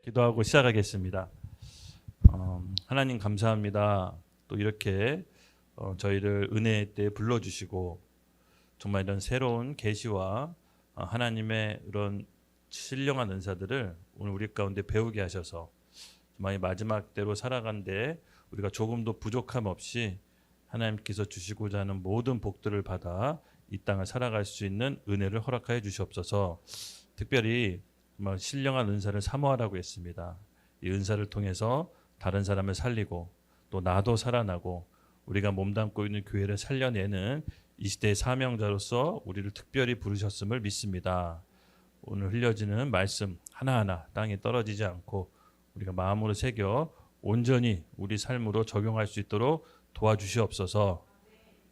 기도하고 시작하겠습니다. 하나님 감사합니다. 또 이렇게 저희를 은혜의 때에 불러주시고 정말 이런 새로운 계시와 하나님의 이런 신령한 은사들을 오늘 우리 가운데 배우게 하셔서 정말 이 마지막 때로 살아간데 우리가 조금도 부족함 없이 하나님께서 주시고자 하는 모든 복들을 받아 이 땅을 살아갈 수 있는 은혜를 허락하여 주시옵소서. 특별히 정말 신령한 은사를 사모하라고 했습니다. 이 은사를 통해서 다른 사람을 살리고 또 나도 살아나고 우리가 몸담고 있는 교회를 살려내는 이 시대의 사명자로서 우리를 특별히 부르셨음을 믿습니다. 오늘 흘려지는 말씀 하나하나 땅에 떨어지지 않고 우리가 마음으로 새겨 온전히 우리 삶으로 적용할 수 있도록 도와주시옵소서.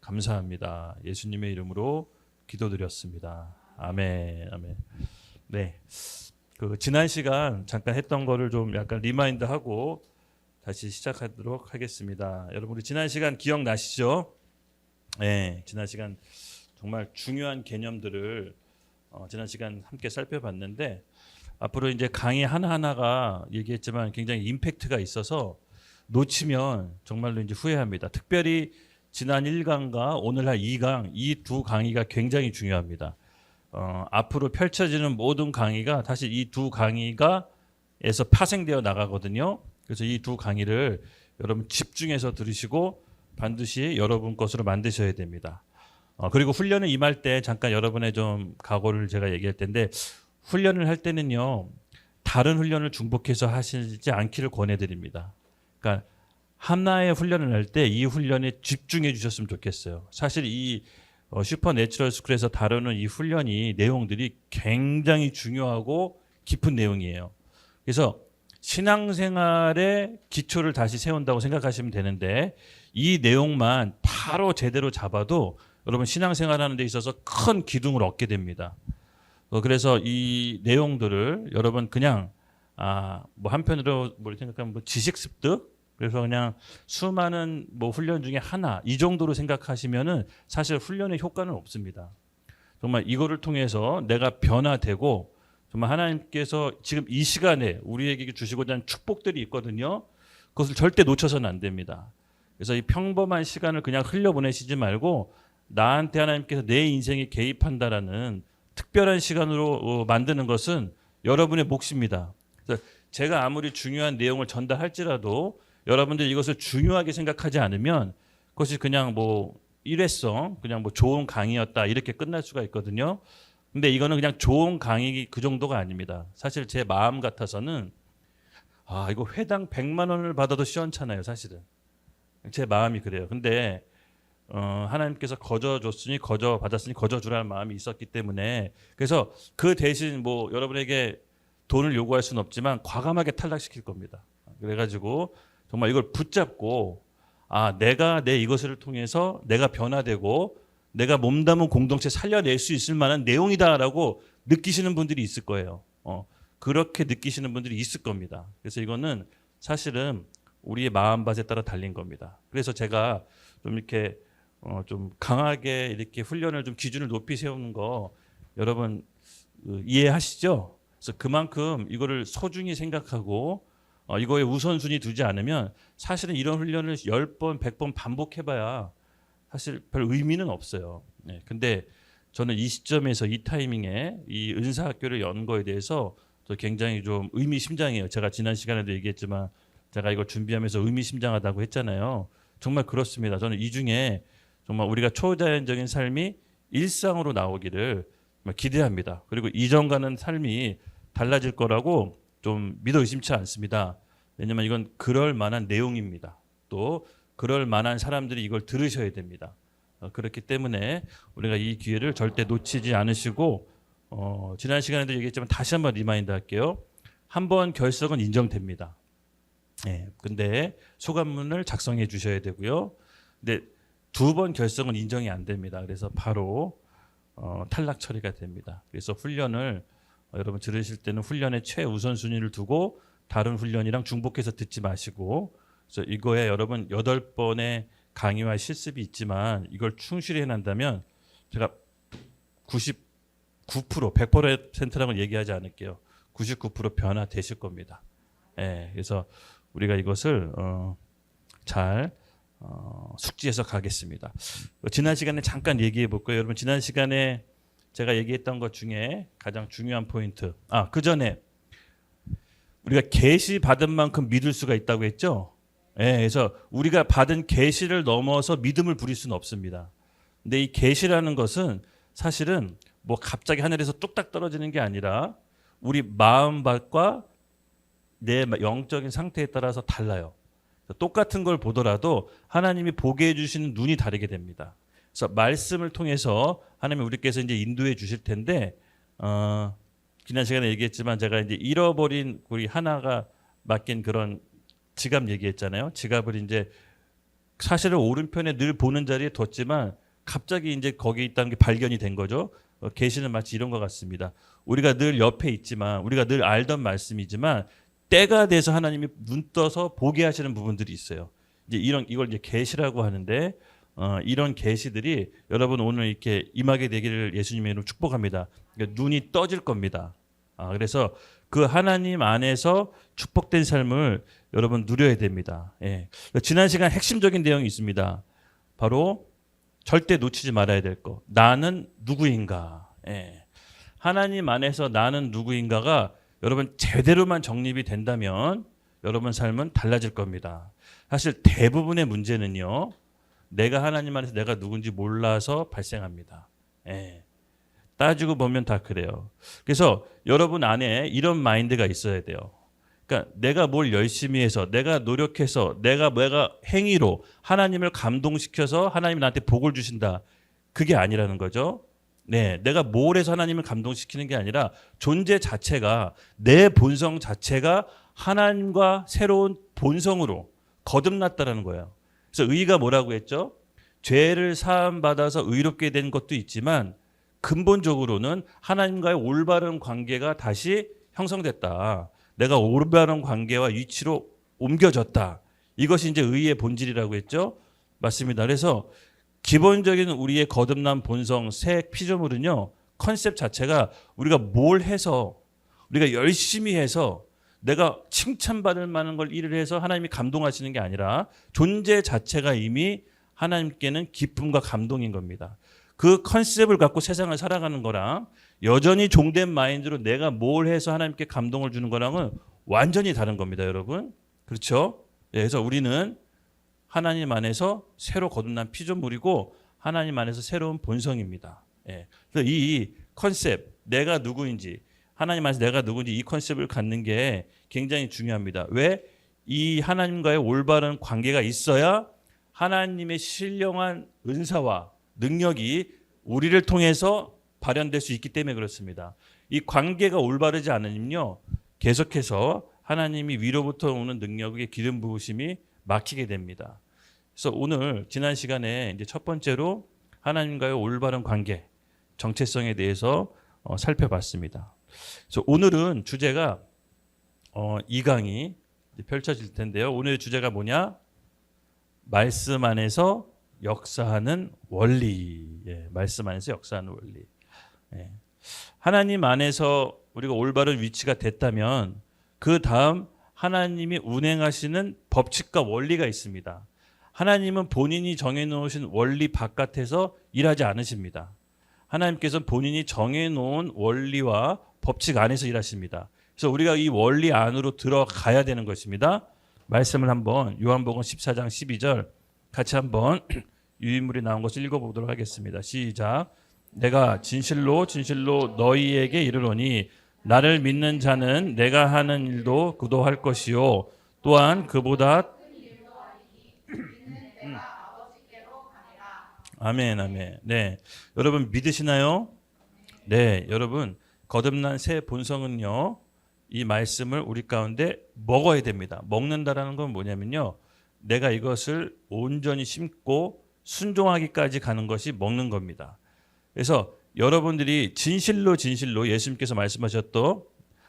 감사합니다. 예수님의 이름으로 기도드렸습니다. 아멘. 아멘. 네. 지난 시간 잠깐 했던 거를 좀 약간 리마인드하고 다시 시작하도록 하겠습니다. 여러분 우리 지난 시간 기억나시죠? 네, 지난 시간 정말 중요한 개념들을 지난 시간 함께 살펴봤는데 앞으로 이제 강의 하나하나가 얘기했지만 굉장히 임팩트가 있어서 놓치면 정말로 이제 후회합니다. 특별히 지난 1강과 오늘 할 2강 이 두 강의가 굉장히 중요합니다. 앞으로 펼쳐지는 모든 강의가 사실 이 두 강의가에서 파생되어 나가거든요. 그래서 이 두 강의를 여러분 집중해서 들으시고 반드시 여러분 것으로 만드셔야 됩니다. 그리고 훈련을 임할 때 잠깐 여러분의 좀 각오를 제가 얘기할 텐데 훈련을 할 때는요. 다른 훈련을 중복해서 하시지 않기를 권해드립니다. 그러니까 하나의 훈련을 할 때 이 훈련에 집중해 주셨으면 좋겠어요. 사실 이 슈퍼내추럴 스쿨에서 다루는 이 훈련이 내용들이 굉장히 중요하고 깊은 내용이에요. 그래서 신앙생활의 기초를 다시 세운다고 생각하시면 되는데 이 내용만 바로 제대로 잡아도 여러분 신앙생활하는 데 있어서 큰 기둥을 얻게 됩니다. 그래서 이 내용들을 여러분 그냥 뭐 한편으로 뭘 생각하면 뭐 지식 습득 그래서 그냥 수많은 뭐 훈련 중에 하나 이 정도로 생각하시면은 사실 훈련의 효과는 없습니다. 정말 이거를 통해서 내가 변화되고 정말 하나님께서 지금 이 시간에 우리에게 주시고자 하는 축복들이 있거든요. 그것을 절대 놓쳐서는 안 됩니다. 그래서 이 평범한 시간을 그냥 흘려보내시지 말고 나한테 하나님께서 내 인생에 개입한다라는 특별한 시간으로 만드는 것은 여러분의 몫입니다. 그래서 제가 아무리 중요한 내용을 전달할지라도 여러분들이 이것을 중요하게 생각하지 않으면 그것이 그냥 뭐 일회성, 그냥 뭐 좋은 강의였다 이렇게 끝날 수가 있거든요. 근데 이거는 그냥 좋은 강의 그 정도가 아닙니다. 사실 제 마음 같아서는 이거 회당 100만 원을 받아도 시원찮아요, 사실은. 제 마음이 그래요. 근데 하나님께서 거저 줬으니 거저 받았으니 거저 주라는 마음이 있었기 때문에 그래서 그 대신 뭐 여러분에게 돈을 요구할 수는 없지만 과감하게 탈락시킬 겁니다. 그래가지고 정말 이걸 붙잡고 내가 내 이것을 통해서 내가 변화되고 내가 몸담은 공동체 살려낼 수 있을 만한 내용이다라고 느끼시는 분들이 있을 거예요. 그렇게 느끼시는 분들이 있을 겁니다. 그래서 이거는 사실은 우리의 마음밭에 따라 달린 겁니다. 그래서 제가 좀 이렇게 좀 강하게 이렇게 훈련을 좀 기준을 높이 세우는 거 여러분 이해하시죠? 그래서 그만큼 이거를 소중히 생각하고 이거에 우선순위 두지 않으면 사실은 이런 훈련을 10번, 100번 반복해봐야 사실 별 의미는 없어요. 네, 근데 저는 이 시점에서 이 타이밍에 이 은사학교를 연 거에 대해서 굉장히 좀 의미심장해요. 제가 지난 시간에도 얘기했지만 제가 이걸 준비하면서 의미심장하다고 했잖아요. 정말 그렇습니다. 저는 이 중에 정말 우리가 초자연적인 삶이 일상으로 나오기를 기대합니다. 그리고 이전과는 삶이 달라질 거라고 좀 믿어 의심치 않습니다. 왜냐하면 이건 그럴 만한 내용입니다. 또 그럴 만한 사람들이 이걸 들으셔야 됩니다. 그렇기 때문에 우리가 이 기회를 절대 놓치지 않으시고 지난 시간에도 얘기했지만 다시 한번 리마인드 할게요. 한 번 결석은 인정됩니다. 네, 근데 소감문을 작성해 주셔야 되고요. 근데 2번 결석은 인정이 안 됩니다. 그래서 바로 탈락 처리가 됩니다. 그래서 훈련을 여러분 들으실 때는 훈련의 최우선순위를 두고 다른 훈련이랑 중복해서 듣지 마시고 그래서 이거에 여러분 8번의 강의와 실습이 있지만 이걸 충실히 해낸다면 제가 99% 100%라고 얘기하지 않을게요. 99% 변화되실 겁니다. 예, 그래서 우리가 이것을 잘 숙지해서 가겠습니다. 지난 시간에 잠깐 얘기해 볼까요? 여러분 지난 시간에 제가 얘기했던 것 중에 가장 중요한 포인트. 그 전에 우리가 계시 받은 만큼 믿을 수가 있다고 했죠. 예, 그래서 우리가 받은 계시를 넘어서 믿음을 부릴 수는 없습니다. 근데 이 계시라는 것은 사실은 뭐 갑자기 하늘에서 뚝딱 떨어지는 게 아니라 우리 마음밭과 내 영적인 상태에 따라서 달라요. 똑같은 걸 보더라도 하나님이 보게 해주시는 눈이 다르게 됩니다. 그래서 말씀을 통해서 하나님이 우리께서 이제 인도해 주실 텐데, 지난 시간에 얘기했지만 제가 이제 잃어버린 우리 하나가 맡긴 그런 지갑 얘기했잖아요. 지갑을 이제 사실은 오른편에 늘 보는 자리에 뒀지만 갑자기 이제 거기 있다는 게 발견이 된 거죠. 계시는 마치 이런 것 같습니다. 우리가 늘 옆에 있지만 우리가 늘 알던 말씀이지만 때가 돼서 하나님이 눈 떠서 보게 하시는 부분들이 있어요. 이제 이걸 이제 계시라고 하는데 이런 계시들이 여러분 오늘 이렇게 임하게 되기를 예수님의 이름으로 축복합니다. 그러니까 눈이 떠질 겁니다. 그래서 그 하나님 안에서 축복된 삶을 여러분 누려야 됩니다. 예. 지난 시간 핵심적인 내용이 있습니다. 바로 절대 놓치지 말아야 될 거. 나는 누구인가? 예. 하나님 안에서 나는 누구인가가 여러분 제대로만 정립이 된다면 여러분 삶은 달라질 겁니다. 사실 대부분의 문제는요. 내가 하나님 안에서 내가 누군지 몰라서 발생합니다. 예. 따지고 보면 다 그래요. 그래서 여러분 안에 이런 마인드가 있어야 돼요. 그러니까 내가 뭘 열심히 해서 내가 노력해서 내가 행위로 하나님을 감동시켜서 하나님이 나한테 복을 주신다. 그게 아니라는 거죠. 네, 내가 뭘 해서 하나님을 감동시키는 게 아니라 존재 자체가 내 본성 자체가 하나님과 새로운 본성으로 거듭났다라는 거예요. 그래서 의가 뭐라고 했죠? 죄를 사함 받아서 의롭게 된 것도 있지만 근본적으로는 하나님과의 올바른 관계가 다시 형성됐다. 내가 올바른 관계와 위치로 옮겨졌다. 이것이 이제 의의 본질이라고 했죠. 맞습니다. 그래서 기본적인 우리의 거듭난 본성, 새 피조물은요. 컨셉 자체가 우리가 뭘 해서 우리가 열심히 해서 내가 칭찬받을 만한 걸 일을 해서 하나님이 감동하시는 게 아니라 존재 자체가 이미 하나님께는 기쁨과 감동인 겁니다. 그 컨셉을 갖고 세상을 살아가는 거랑 여전히 종된 마인드로 내가 뭘 해서 하나님께 감동을 주는 거랑은 완전히 다른 겁니다, 여러분. 그렇죠? 그래서 우리는 하나님 안에서 새로 거듭난 피조물이고 하나님 안에서 새로운 본성입니다. 그래서 이 컨셉, 내가 누구인지, 하나님 안에서 내가 누구인지 이 컨셉을 갖는 게 굉장히 중요합니다. 왜? 이 하나님과의 올바른 관계가 있어야 하나님의 신령한 은사와 능력이 우리를 통해서 발현될 수 있기 때문에 그렇습니다. 이 관계가 올바르지 않으면요, 계속해서 하나님이 위로부터 오는 능력의 기름 부으심이 막히게 됩니다. 그래서 오늘 지난 시간에 이제 첫 번째로 하나님과의 올바른 관계, 정체성에 대해서 살펴봤습니다. 그래서 오늘은 주제가 2강이 펼쳐질 텐데요. 오늘의 주제가 뭐냐? 말씀 안에서 역사하는 원리. 말씀 안에서 역사하는 원리. 하나님 안에서 우리가 올바른 위치가 됐다면 그 다음 하나님이 운행하시는 법칙과 원리가 있습니다. 하나님은 본인이 정해놓으신 원리 바깥에서 일하지 않으십니다. 하나님께서는 본인이 정해놓은 원리와 법칙 안에서 일하십니다. 그래서 우리가 이 원리 안으로 들어가야 되는 것입니다. 말씀을 한번 요한복음 14장 12절 같이 한번 유인물이 나온 것을 읽어보도록 하겠습니다. 시작. 내가 진실로 너희에게 이르노니 나를 믿는 자는 내가 하는 일도 그도 할 것이요 또한 그보다 아멘, 아멘. 네, 여러분 믿으시나요? 네, 여러분 거듭난 새 본성은요, 이 말씀을 우리 가운데 먹어야 됩니다. 먹는다라는 건 뭐냐면요, 내가 이것을 온전히 심고 순종하기까지 가는 것이 먹는 겁니다. 그래서 여러분들이 진실로 예수님께서 말씀하셨던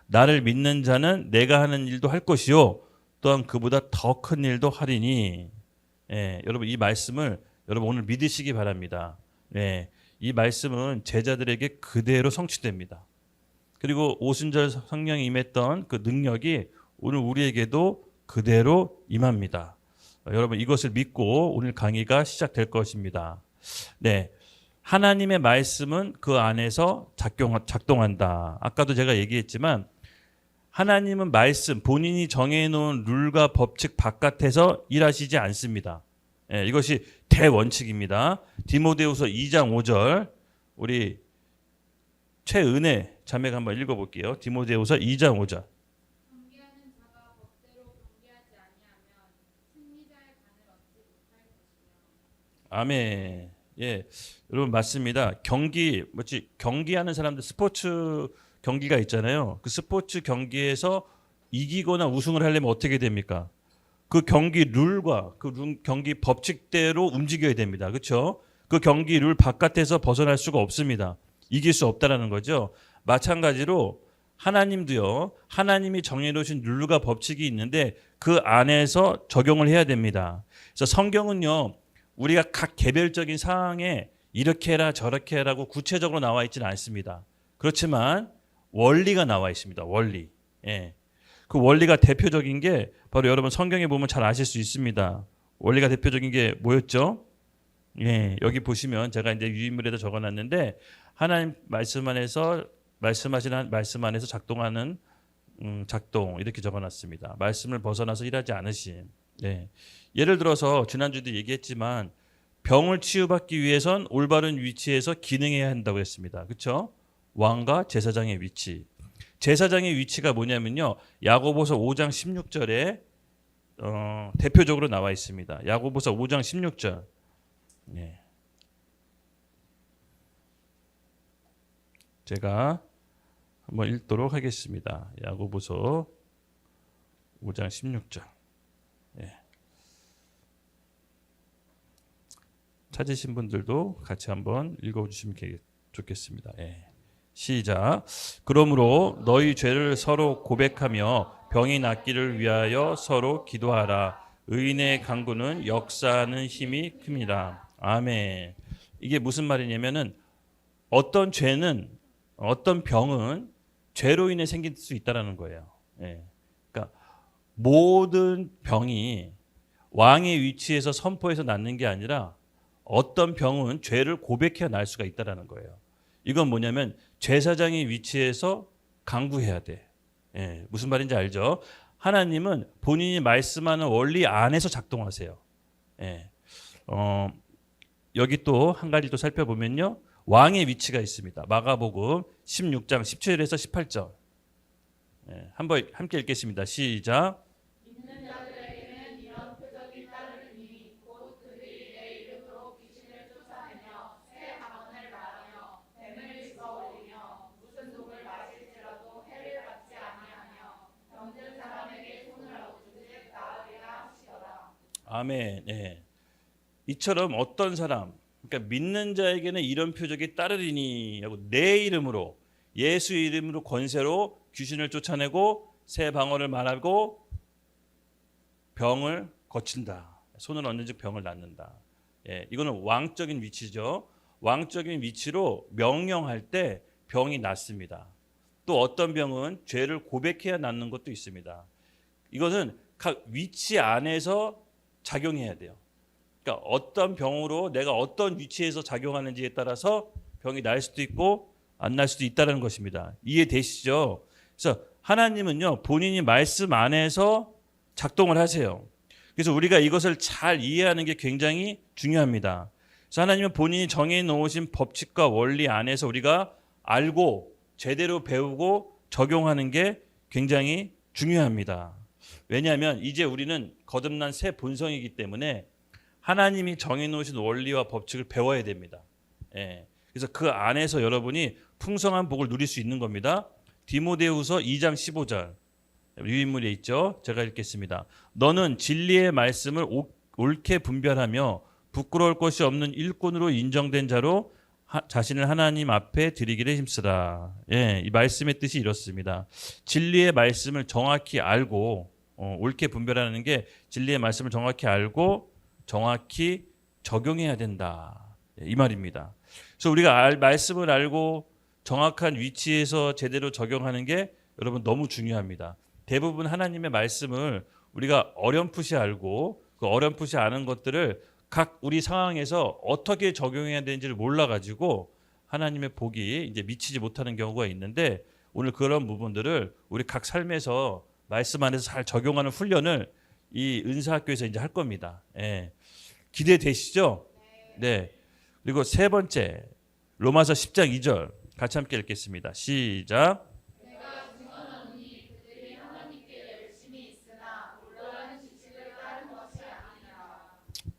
나를 믿는 자는 내가 하는 일도 할 것이요 또한 그보다 더 큰 일도 하리니. 여러분 이 말씀을 여러분 오늘 믿으시기 바랍니다. 이 말씀은 제자들에게 그대로 성취됩니다. 그리고 오순절 성령이 임했던 그 능력이 오늘 우리에게도 그대로 임합니다. 여러분 이것을 믿고 오늘 강의가 시작될 것입니다. 네, 하나님의 말씀은 그 안에서 작동한다. 아까도 제가 얘기했지만 하나님은 말씀, 본인이 정해놓은 룰과 법칙 바깥에서 일하시지 않습니다. 이것이 대원칙입니다. 디모데후서 2장 5절 우리 최은혜 자매가 한번 읽어볼게요. 디모데후서 2장 5절. 경계하는 자가 법대로 경계하지 아니하면 승리자의 간을 얻지 못할 것이며. 아멘. 예, 여러분 맞습니다. 경기하는 사람들 스포츠 경기가 있잖아요. 그 스포츠 경기에서 이기거나 우승을 하려면 어떻게 됩니까? 그 경기 룰과 경기 법칙대로 움직여야 됩니다. 그렇죠? 그 경기 룰 바깥에서 벗어날 수가 없습니다. 이길 수 없다라는 거죠. 마찬가지로 하나님도요. 하나님이 정해놓으신 룰과 법칙이 있는데 그 안에서 적용을 해야 됩니다. 그래서 성경은요. 우리가 각 개별적인 상황에 이렇게 해라 저렇게 해라고 구체적으로 나와 있지는 않습니다. 그렇지만 원리가 나와 있습니다. 원리. 예. 그 원리가 대표적인 게 바로 여러분 성경에 보면 잘 아실 수 있습니다. 원리가 대표적인 게 뭐였죠? 예, 여기 보시면 제가 이제 유인물에다 적어놨는데 하나님 말씀 안에서 말씀하시는 말씀 안에서 작동하는 작동 이렇게 적어놨습니다. 말씀을 벗어나서 일하지 않으심. 네. 예를 들어서 지난주도 얘기했지만 병을 치유받기 위해선 올바른 위치에서 기능해야 한다고 했습니다. 그렇죠? 왕과 제사장의 위치. 제사장의 위치가 뭐냐면요. 야고보서 5장 16절에 대표적으로 나와 있습니다. 야고보서 5장 16절. 네. 제가 한번 읽도록 하겠습니다. 야고보서 5장 16절. 네. 찾으신 분들도 같이 한번 읽어주시면 좋겠습니다. 네. 시작. 그러므로 너희 죄를 서로 고백하며 병이 낫기를 위하여 서로 기도하라. 의인의 간구는 역사하는 힘이 큽니다. 아멘. 이게 무슨 말이냐면은 어떤 죄는 어떤 병은 죄로 인해 생길 수 있다라는 거예요. 예. 그러니까 모든 병이 왕의 위치에서 선포해서 낫는 게 아니라 어떤 병은 죄를 고백해야 날 수가 있다라는 거예요. 이건 뭐냐면 제사장의 위치에서 간구해야 돼. 예. 무슨 말인지 알죠? 하나님은 본인이 말씀하는 원리 안에서 작동하세요. 예. 여기 또 한 가지 또 살펴보면요. 왕의 위치가 있습니다. 마가복음 16장 17절에서 18절. 예, 한번 함께 읽겠습니다. 시작. 믿는 자들에게는 이런 표적이 따르리니 곧 그들이 내 이름으로 귀신을 쫓아내며 새 방언을 말하며 뱀을 집어올리며 무슨 독을 마실지라도 해를 받지 아니하며 병든 사람에게 손을 얹은즉 나으리라 하시더라. 아멘. 예. 이처럼 어떤 사람, 그러니까 믿는 자에게는 이런 표적이 따르리니 하고 내 이름으로 예수 이름으로 권세로 귀신을 쫓아내고 새 방언을 말하고 병을 고친다. 손을 얹는즉 병을 낫는다. 예, 이거는 왕적인 위치죠. 왕적인 위치로 명령할 때 병이 낫습니다. 또 어떤 병은 죄를 고백해야 낫는 것도 있습니다. 이것은 각 위치 안에서 작용해야 돼요. 그러니까 어떤 병으로 내가 어떤 위치에서 작용하는지에 따라서 병이 날 수도 있고 안 날 수도 있다는 것입니다. 이해되시죠? 그래서 하나님은요 본인이 말씀 안에서 작동을 하세요. 그래서 우리가 이것을 잘 이해하는 게 굉장히 중요합니다. 그래서 하나님은 본인이 정해 놓으신 법칙과 원리 안에서 우리가 알고 제대로 배우고 적용하는 게 굉장히 중요합니다. 왜냐하면 이제 우리는 거듭난 새 본성이기 때문에 하나님이 정해놓으신 원리와 법칙을 배워야 됩니다. 예. 그래서 그 안에서 여러분이 풍성한 복을 누릴 수 있는 겁니다. 디모데후서 2장 15절 유인물에 있죠. 제가 읽겠습니다. 너는 진리의 말씀을 옳게 분별하며 부끄러울 것이 없는 일꾼으로 인정된 자로 자신을 하나님 앞에 드리기를 힘쓰라. 예, 이 말씀의 뜻이 이렇습니다. 진리의 말씀을 정확히 알고 옳게 분별하는 게 진리의 말씀을 정확히 알고 정확히 적용해야 된다. 이 말입니다. 그래서 우리가 말씀을 알고 정확한 위치에서 제대로 적용하는 게 여러분 너무 중요합니다. 대부분 하나님의 말씀을 우리가 어렴풋이 알고 그 어렴풋이 아는 것들을 각 우리 상황에서 어떻게 적용해야 되는지를 몰라가지고 하나님의 복이 이제 미치지 못하는 경우가 있는데 오늘 그런 부분들을 우리 각 삶에서 말씀 안에서 잘 적용하는 훈련을 이 은사학교에서 이제 할 겁니다. 예. 기대되시죠? 네. 그리고 세 번째 로마서 10장 2절 같이 함께 읽겠습니다. 시작. 내가 증언하노니 그들이 하나님께 열심히 있으나 올바른 지식을 따른 것이 아니라.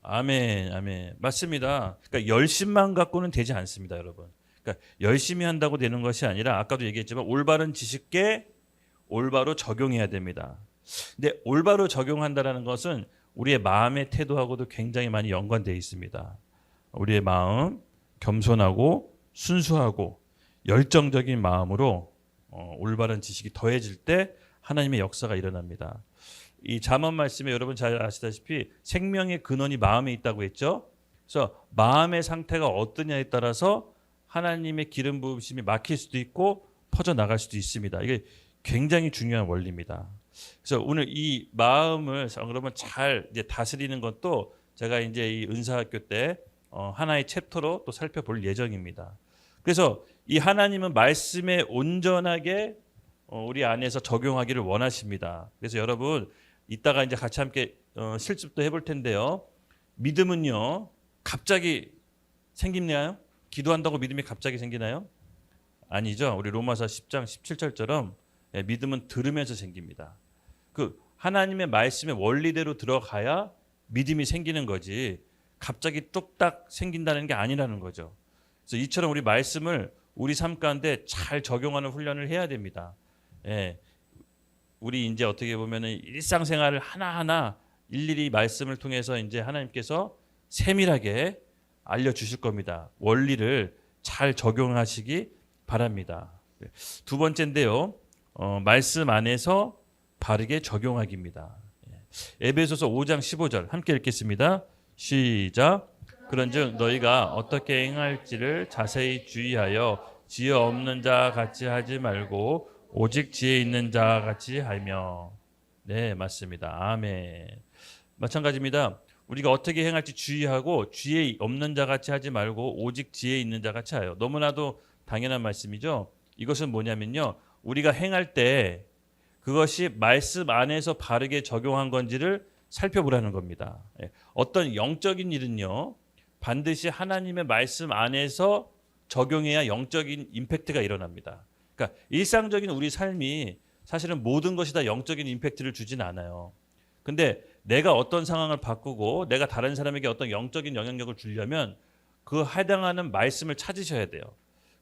아멘, 아멘. 맞습니다. 그러니까 열심만 갖고는 되지 않습니다, 여러분. 그러니까 열심히 한다고 되는 것이 아니라 아까도 얘기했지만 올바른 지식에 올바로 적용해야 됩니다. 근데 올바로 적용한다라는 것은 우리의 마음의 태도하고도 굉장히 많이 연관되어 있습니다. 우리의 마음 겸손하고 순수하고 열정적인 마음으로 올바른 지식이 더해질 때 하나님의 역사가 일어납니다. 이 잠언 말씀에 여러분 잘 아시다시피 생명의 근원이 마음에 있다고 했죠. 그래서 마음의 상태가 어떠냐에 따라서 하나님의 기름 부으심이 막힐 수도 있고 퍼져나갈 수도 있습니다. 이게 굉장히 중요한 원리입니다. 그래서 오늘 이 마음을 그러면 잘 이제 다스리는 것도 제가 이제 이 은사학교 때 하나의 챕터로 또 살펴볼 예정입니다. 그래서 이 하나님은 말씀에 온전하게 우리 안에서 적용하기를 원하십니다. 그래서 여러분 이따가 이제 같이 함께 실습도 해볼 텐데요. 믿음은요 갑자기 생기나요? 기도한다고 믿음이 갑자기 생기나요? 아니죠. 우리 로마서 10장 17절처럼 믿음은 들으면서 생깁니다. 그 하나님의 말씀의 원리대로 들어가야 믿음이 생기는 거지 갑자기 뚝딱 생긴다는 게 아니라는 거죠. 그래서 이처럼 우리 말씀을 우리 삶 가운데 잘 적용하는 훈련을 해야 됩니다. 예. 우리 이제 어떻게 보면은 일상생활을 하나하나 일일이 말씀을 통해서 이제 하나님께서 세밀하게 알려주실 겁니다. 원리를 잘 적용하시기 바랍니다. 두 번째인데요. 말씀 안에서 바르게 적용하기입니다. 에베소서 5장 15절 함께 읽겠습니다. 시작. 그런즉 너희가 어떻게 행할지를 자세히 주의하여 지혜 없는 자 같이 하지 말고 오직 지혜 있는 자 같이 하며. 네, 맞습니다. 아멘. 마찬가지입니다. 우리가 어떻게 행할지 주의하고 지혜 없는 자 같이 하지 말고 오직 지혜 있는 자 같이 하여. 너무나도 당연한 말씀이죠. 이것은 뭐냐면요. 우리가 행할 때 그것이 말씀 안에서 바르게 적용한 건지를 살펴보라는 겁니다. 어떤 영적인 일은요. 반드시 하나님의 말씀 안에서 적용해야 영적인 임팩트가 일어납니다. 그러니까 일상적인 우리 삶이 사실은 모든 것이 다 영적인 임팩트를 주진 않아요. 근데 내가 어떤 상황을 바꾸고 내가 다른 사람에게 어떤 영적인 영향력을 주려면 그 해당하는 말씀을 찾으셔야 돼요.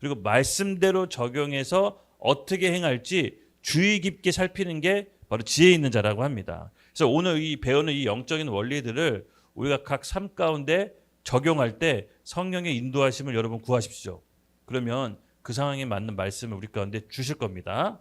그리고 말씀대로 적용해서 어떻게 행할지 주의 깊게 살피는 게 바로 지혜 있는 자라고 합니다. 그래서 오늘 이 배우는 이 영적인 원리들을 우리가 각 삶 가운데 적용할 때 성령의 인도하심을 여러분 구하십시오. 그러면 그 상황에 맞는 말씀을 우리 가운데 주실 겁니다.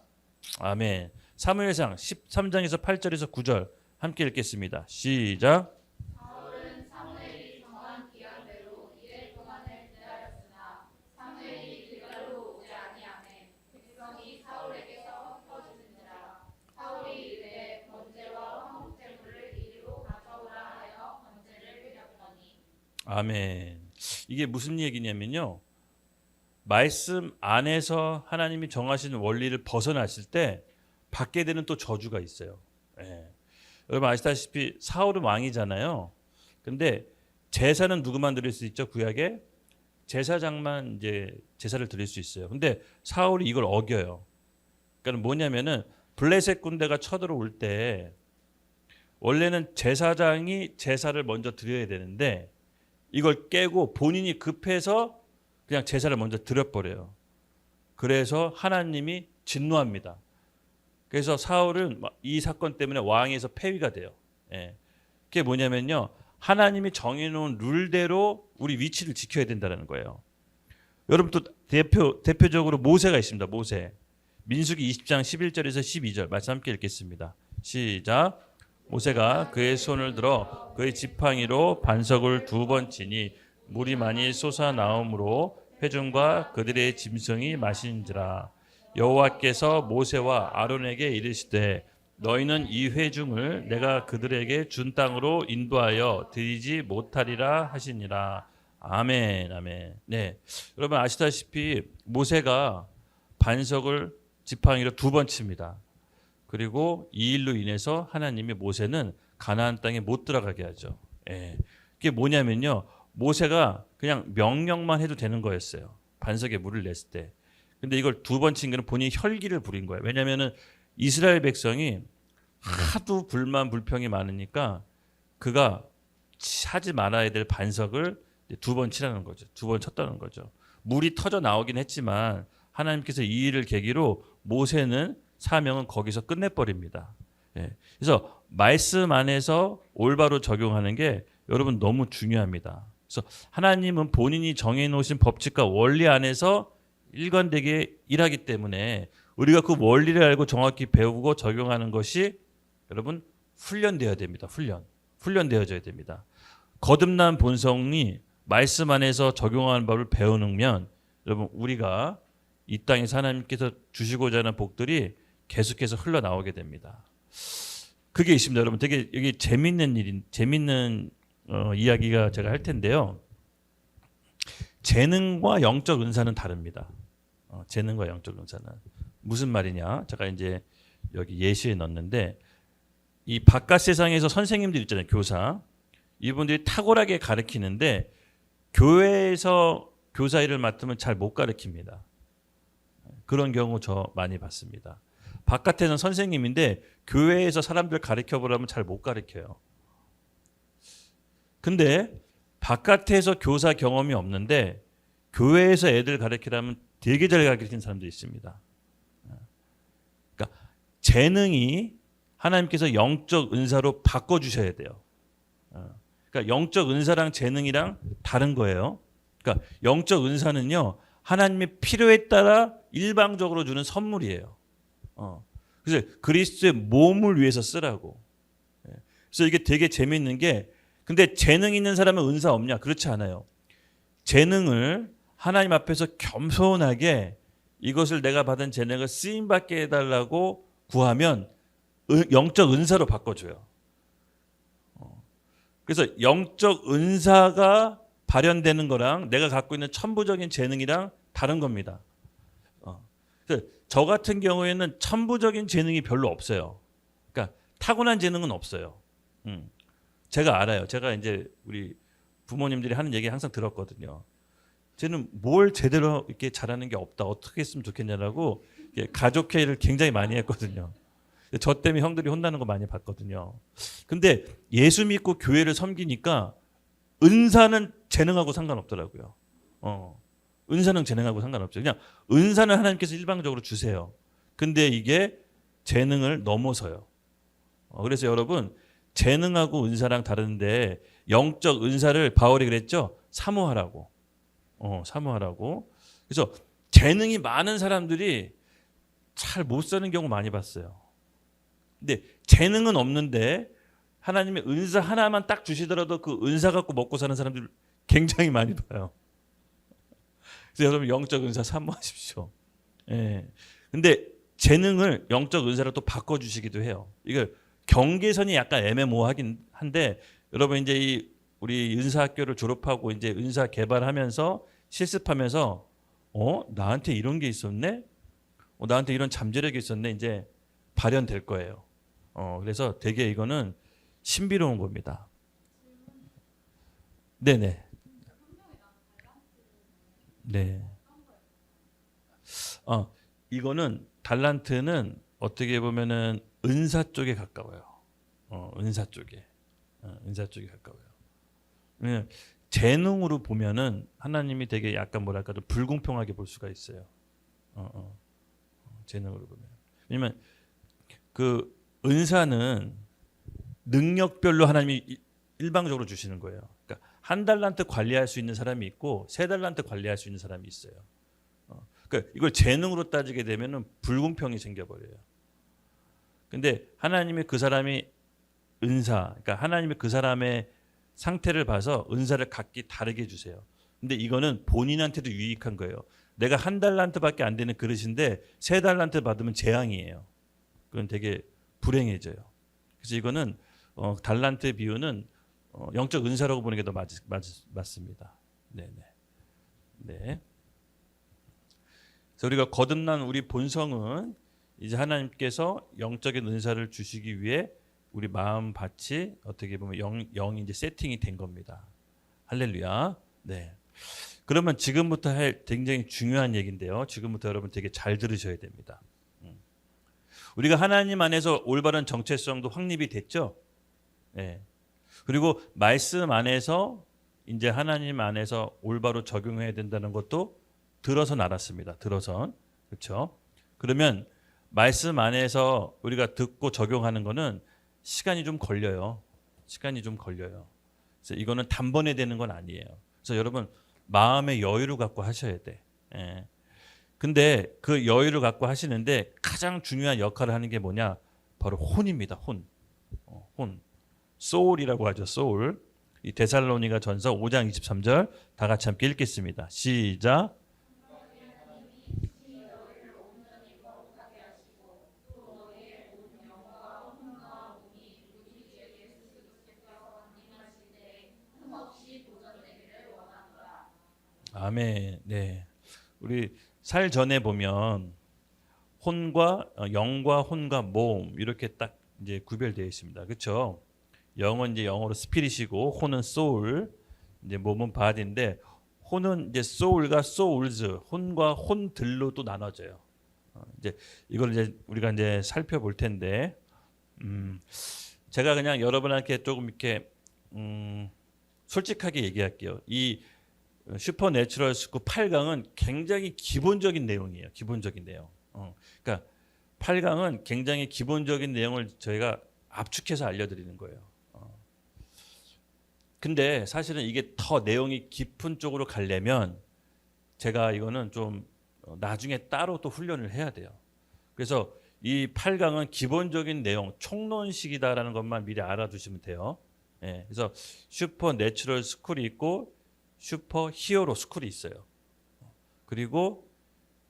아멘. 사무엘상 13장에서 8절에서 9절 함께 읽겠습니다. 시작. 사울은 사무엘이 정한 기한대로 이래 동안을 기다렸으나 사무엘이 길갈로 오지 아니하매 백성이 사울에게서 흩어지는지라. 사울이 이르되 번제와 화목제물을 이리로 가져오라 하여 번제를 드렸더니. 아멘. 이게 무슨 얘기냐면요. 말씀 안에서 하나님이 정하시는 원리를 벗어났을 때 받게 되는 또 저주가 있어요. 예. 여러분 아시다시피 사울은 왕이잖아요. 근데 제사는 누구만 드릴 수 있죠? 구약에 제사장만 이제 제사를 드릴 수 있어요. 근데 사울이 이걸 어겨요. 그러니까 뭐냐면은 블레셋 군대가 쳐들어올 때 원래는 제사장이 제사를 먼저 드려야 되는데 이걸 깨고 본인이 급해서 그냥 제사를 먼저 드려버려요. 그래서 하나님이 진노합니다. 그래서 사울은 이 사건 때문에 왕에서 폐위가 돼요. 예. 그게 뭐냐면요. 하나님이 정해놓은 룰대로 우리 위치를 지켜야 된다는 거예요. 여러분 또 대표적으로 모세가 있습니다. 모세. 민수기 20장 11절에서 12절 말씀 함께 읽겠습니다. 시작. 모세가 그의 손을 들어 그의 지팡이로 반석을 2번 치니 물이 많이 솟아나오므로 회중과 그들의 짐승이 마신지라. 여호와께서 모세와 아론에게 이르시되 너희는 이 회중을 내가 그들에게 준 땅으로 인도하여 드리지 못하리라 하시니라. 아멘, 아멘. 네, 여러분 아시다시피 모세가 반석을 지팡이로 2번 칩니다. 그리고 이 일로 인해서 하나님이 모세는 가나안 땅에 못 들어가게 하죠. 예. 그게 뭐냐면요, 모세가 그냥 명령만 해도 되는 거였어요. 반석에 물을 냈을 때. 근데 이걸 2번 친 거는 본인이 혈기를 부린 거예요. 왜냐하면은 이스라엘 백성이 하도 불만 불평이 많으니까 그가 하지 말아야 될 반석을 2번 치라는 거죠. 2번 쳤다는 거죠. 물이 터져 나오긴 했지만 하나님께서 이 일을 계기로 모세는 사명은 거기서 끝내버립니다. 예. 그래서 말씀 안에서 올바로 적용하는 게 여러분 너무 중요합니다. 그래서 하나님은 본인이 정해놓으신 법칙과 원리 안에서 일관되게 일하기 때문에 우리가 그 원리를 알고 정확히 배우고 적용하는 것이 여러분 훈련되어야 됩니다. 훈련되어져야 됩니다. 거듭난 본성이 말씀 안에서 적용하는 법을 배우면 여러분 우리가 이 땅에서 하나님께서 주시고자 하는 복들이 계속해서 흘러나오게 됩니다. 그게 있습니다. 여러분 되게 여기 재밌는 이야기가 제가 할 텐데요. 재능과 영적 은사는 다릅니다. 재능과 영적 은사는 무슨 말이냐? 제가 이제 여기 예시에 넣었는데 이 바깥 세상에서 선생님들 있잖아요. 교사. 이분들이 탁월하게 가르치는데 교회에서 교사 일을 맡으면 잘 못 가르칩니다. 그런 경우 저 많이 봤습니다. 바깥에는 선생님인데 교회에서 사람들 가르쳐 보라면 잘 못 가르쳐요. 근데 바깥에서 교사 경험이 없는데 교회에서 애들 가르치라면 되게 잘 가르치는 사람도 있습니다. 그러니까 재능이 하나님께서 영적 은사로 바꿔주셔야 돼요. 그러니까 영적 은사랑 재능이랑 다른 거예요. 그러니까 영적 은사는요, 하나님의 필요에 따라 일방적으로 주는 선물이에요. 그래서 그리스도의 몸을 위해서 쓰라고. 그래서 이게 되게 재밌는 게, 근데 재능 있는 사람은 은사 없냐? 그렇지 않아요. 재능을 하나님 앞에서 겸손하게 이것을 내가 받은 재능을 쓰임받게 해달라고 구하면 영적 은사로 바꿔줘요. 그래서 영적 은사가 발현되는 거랑 내가 갖고 있는 천부적인 재능이랑 다른 겁니다. 그래서 저 같은 경우에는 천부적인 재능이 별로 없어요. 그러니까 타고난 재능은 없어요. 제가 알아요. 제가 이제 우리 부모님들이 하는 얘기 항상 들었거든요. 쟤는 뭘 제대로 이렇게 잘하는 게 없다. 어떻게 했으면 좋겠냐라고 가족회의를 굉장히 많이 했거든요. 저 때문에 형들이 혼나는 거 많이 봤거든요. 근데 예수 믿고 교회를 섬기니까 은사는 재능하고 상관없더라고요. 은사는 재능하고 상관없죠. 그냥 은사는 하나님께서 일방적으로 주세요. 근데 이게 재능을 넘어서요. 그래서 여러분 재능하고 은사랑 다른데 영적 은사를 바울이 그랬죠. 사모하라고. 사모하라고. 그래서 재능이 많은 사람들이 잘 못 사는 경우 많이 봤어요. 근데 재능은 없는데 하나님의 은사 하나만 딱 주시더라도 그 은사 갖고 먹고 사는 사람들 굉장히 많이 봐요. 그래서 여러분 영적 은사 사모하십시오. 예. 근데 재능을 영적 은사로 또 바꿔 주시기도 해요. 이거 경계선이 약간 애매모호하긴 한데 여러분 이제 우리 은사학교를 졸업하고 이제 은사 개발하면서 실습하면서 나한테 이런 게 있었네? 나한테 이런 잠재력이 있었네. 이제 발현될 거예요. 그래서 되게 이거는 신비로운 겁니다. 네네. 네. 이거는 달란트는 어떻게 보면은 은사 쪽에 가까워요. 은사 쪽에 가까워요. 왜냐면 재능으로 보면은 하나님이 되게 약간 뭐랄까 좀 불공평하게 볼 수가 있어요. 재능으로 보면. 왜냐면 그 은사는 능력별로 하나님이 일방적으로 주시는 거예요. 그러니까 한 달란트 관리할 수 있는 사람이 있고 세 달란트 관리할 수 있는 사람이 있어요. 그러니까 이걸 재능으로 따지게 되면은 불공평이 생겨버려요. 근데 하나님이 그 사람이 은사, 그러니까 하나님이 그 사람의 상태를 봐서 은사를 각기 다르게 주세요. 근데 이거는 본인한테도 유익한 거예요. 내가 한 달란트밖에 안 되는 그릇인데 세 달란트 받으면 재앙이에요. 그건 되게 불행해져요. 그래서 이거는 달란트의 비유는 영적 은사라고 보는 게 더 맞습니다. 네네. 네. 그래서 우리가 거듭난 우리 본성은 이제 하나님께서 영적인 은사를 주시기 위해 우리 마음 밭이 어떻게 보면 영이 이제 세팅이 된 겁니다. 할렐루야. 네. 그러면 지금부터 할 굉장히 중요한 얘기인데요. 지금부터 여러분 되게 잘 들으셔야 됩니다. 우리가 하나님 안에서 올바른 정체성도 확립이 됐죠. 네. 그리고 말씀 안에서 이제 하나님 안에서 올바로 적용해야 된다는 것도 들어선 알았습니다. 들어선. 그렇죠? 그러면 말씀 안에서 우리가 듣고 적용하는 거는 시간이 좀 걸려요. 시간이 좀 걸려요. 그래서 이거는 단번에 되는 건 아니에요. 그래서 여러분 마음의 여유를 갖고 하셔야 돼. 예. 근데 그 여유를 갖고 하시는데 가장 중요한 역할을 하는 게 뭐냐? 바로 혼입니다. 혼. 혼. 소울이라고 하죠. 소울. 이 데살로니가 전서 5장 23절 다 같이 함께 읽겠습니다. 시작. 아멘. 네. 우리 살 전에 보면 혼과 영과 혼과 몸 이렇게 딱 이제 구별되어 있습니다. 그렇죠? 영은 이제 영어로 스피릿이고 혼은 소울, 이제 몸은 바디인데 혼은 이제 소울과 소울즈, 혼과 혼들로 또 나눠져요. 이제 이걸 이제 우리가 이제 살펴볼 텐데, 제가 그냥 여러분한테 조금 이렇게 솔직하게 얘기할게요. 이 슈퍼내추럴 스쿨 8강은 굉장히 기본적인 내용이에요. 기본적인 내용. 그러니까 8강은 굉장히 기본적인 내용을 저희가 압축해서 알려드리는 거예요. 근데 사실은 이게 더 내용이 깊은 쪽으로 가려면 제가 이거는 좀 나중에 따로 또 훈련을 해야 돼요. 그래서 이 8강은 기본적인 내용, 총론식이다라는 것만 미리 알아두시면 돼요. 예, 그래서 슈퍼내추럴 스쿨이 있고 슈퍼 히어로 스쿨이 있어요. 그리고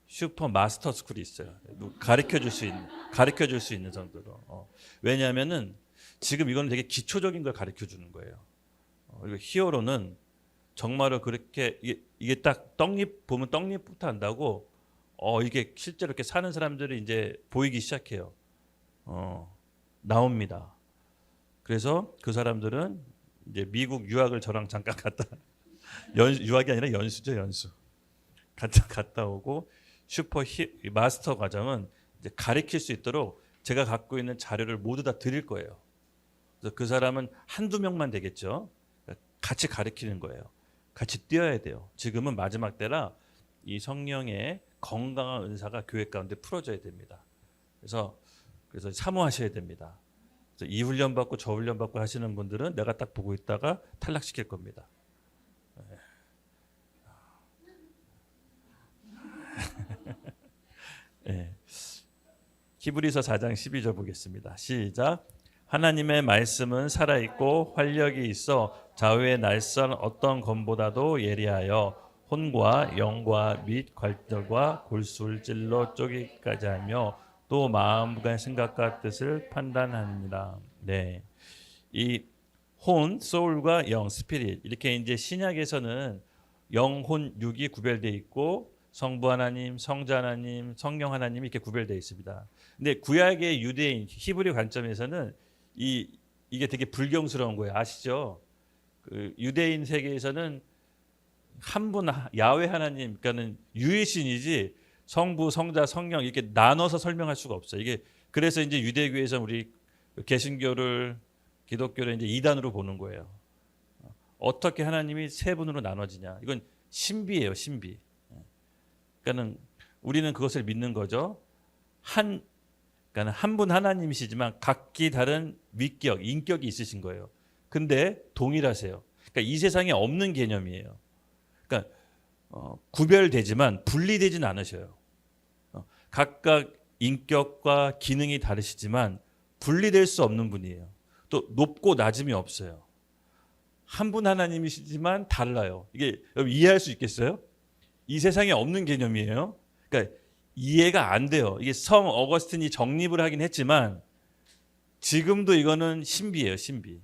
슈퍼 마스터 스쿨이 있어요. 가르쳐 줄 수 있는 정도로. 왜냐하면은 지금 이거는 되게 기초적인 걸 가르쳐 주는 거예요. 그리고 히어로는 정말로 그렇게 이게 딱 떡잎 보면 떡잎부터 한다고 이게 실제로 이렇게 사는 사람들이 이제 보이기 시작해요. 나옵니다. 그래서 그 사람들은 이제 미국 유학을 저랑 잠깐 갔다 유학이 아니라 연수죠, 연수. 갔다 오고 마스터 과정은 이제 가르칠 수 있도록 제가 갖고 있는 자료를 모두 다 드릴 거예요. 그래서 그 사람은 한두 명만 되겠죠. 같이 가르치는 거예요. 같이 뛰어야 돼요. 지금은 마지막 때라 이 성령의 건강한 은사가 교회 가운데 풀어져야 됩니다. 그래서 사모하셔야 됩니다. 그래서 이 훈련 받고 저 훈련 받고 하시는 분들은 내가 딱 보고 있다가 탈락시킬 겁니다. 네. 히브리서 4장 12절 보겠습니다. 시작. 하나님의 말씀은 살아있고 활력이 있어 좌우의 날선 어떤 검보다도 예리하여 혼과 영과 및 관절과 골수를 찔러 쪼개기까지 하며 또 마음과 생각과 뜻을 판단하니라. 네, 이 혼, 소울과 영, 스피릿 이렇게 이제 신약에서는 영, 혼, 육이 구별되어 있고 성부 하나님, 성자 하나님, 성령 하나님 이렇게 구별되어 있습니다. 근데 구약의 유대인 히브리 관점에서는 이게 되게 불경스러운 거예요. 아시죠? 그 유대인 세계에서는 한 분 야훼 하나님, 그러니까는 유일신이지 성부, 성자, 성령 이렇게 나눠서 설명할 수가 없어요. 이게 그래서 이제 유대교에서 우리 개신교를 기독교를 이제 이단으로 보는 거예요. 어떻게 하나님이 세 분으로 나눠지냐? 이건 신비예요, 신비. 그러니까는 우리는 그것을 믿는 거죠. 그러니까 한 분 하나님이시지만 각기 다른 위격, 인격이 있으신 거예요. 근데 동일하세요. 그러니까 이 세상에 없는 개념이에요. 그러니까 구별되지만 분리되진 않으셔요. 각각 인격과 기능이 다르시지만 분리될 수 없는 분이에요. 또 높고 낮음이 없어요. 한 분 하나님이시지만 달라요. 이게 여러분 이해할 수 있겠어요? 이 세상에 없는 개념이에요. 그러니까 이해가 안 돼요. 이게 성 어거스틴이 정립을 하긴 했지만 지금도 이거는 신비예요, 신비.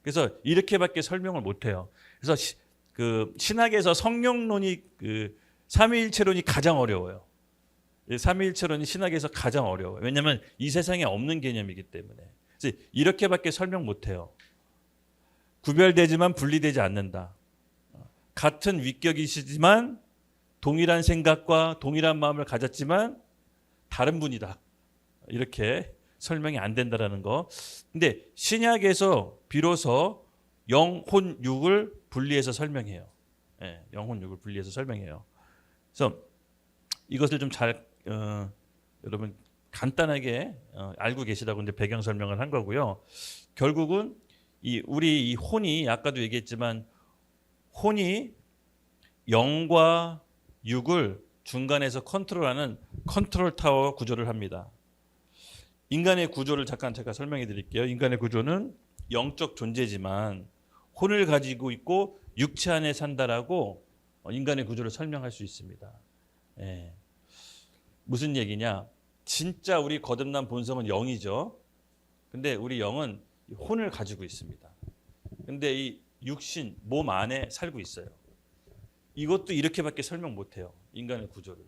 그래서 이렇게밖에 설명을 못해요. 그래서 그 신학에서 성령론이 그 삼위일체론이 가장 어려워요. 삼위일체론이 신학에서 가장 어려워요. 왜냐하면 이 세상에 없는 개념이기 때문에. 그래서 이렇게밖에 설명 못해요. 구별되지만 분리되지 않는다. 같은 위격이시지만 동일한 생각과 동일한 마음을 가졌지만 다른 분이다. 이렇게 설명이 안 된다라는 거. 근데 신약에서 비로소 영, 혼, 육을 분리해서 설명해요. 예, 영, 혼, 육을 분리해서 설명해요. 그래서 이것을 좀 잘 여러분 간단하게 알고 계시다고 이제 배경 설명을 한 거고요. 결국은 우리 이 혼이 아까도 얘기했지만 혼이 영과 육을 중간에서 컨트롤하는 컨트롤 타워 구조를 합니다. 인간의 구조를 잠깐 제가 설명해 드릴게요. 인간의 구조는 영적 존재지만 혼을 가지고 있고 육체 안에 산다라고 인간의 구조를 설명할 수 있습니다. 예. 무슨 얘기냐? 진짜 우리 거듭난 본성은 영이죠. 근데 우리 영은 혼을 가지고 있습니다. 근데 이 육신, 몸 안에 살고 있어요. 이것도 이렇게밖에 설명 못해요. 인간의 구조를.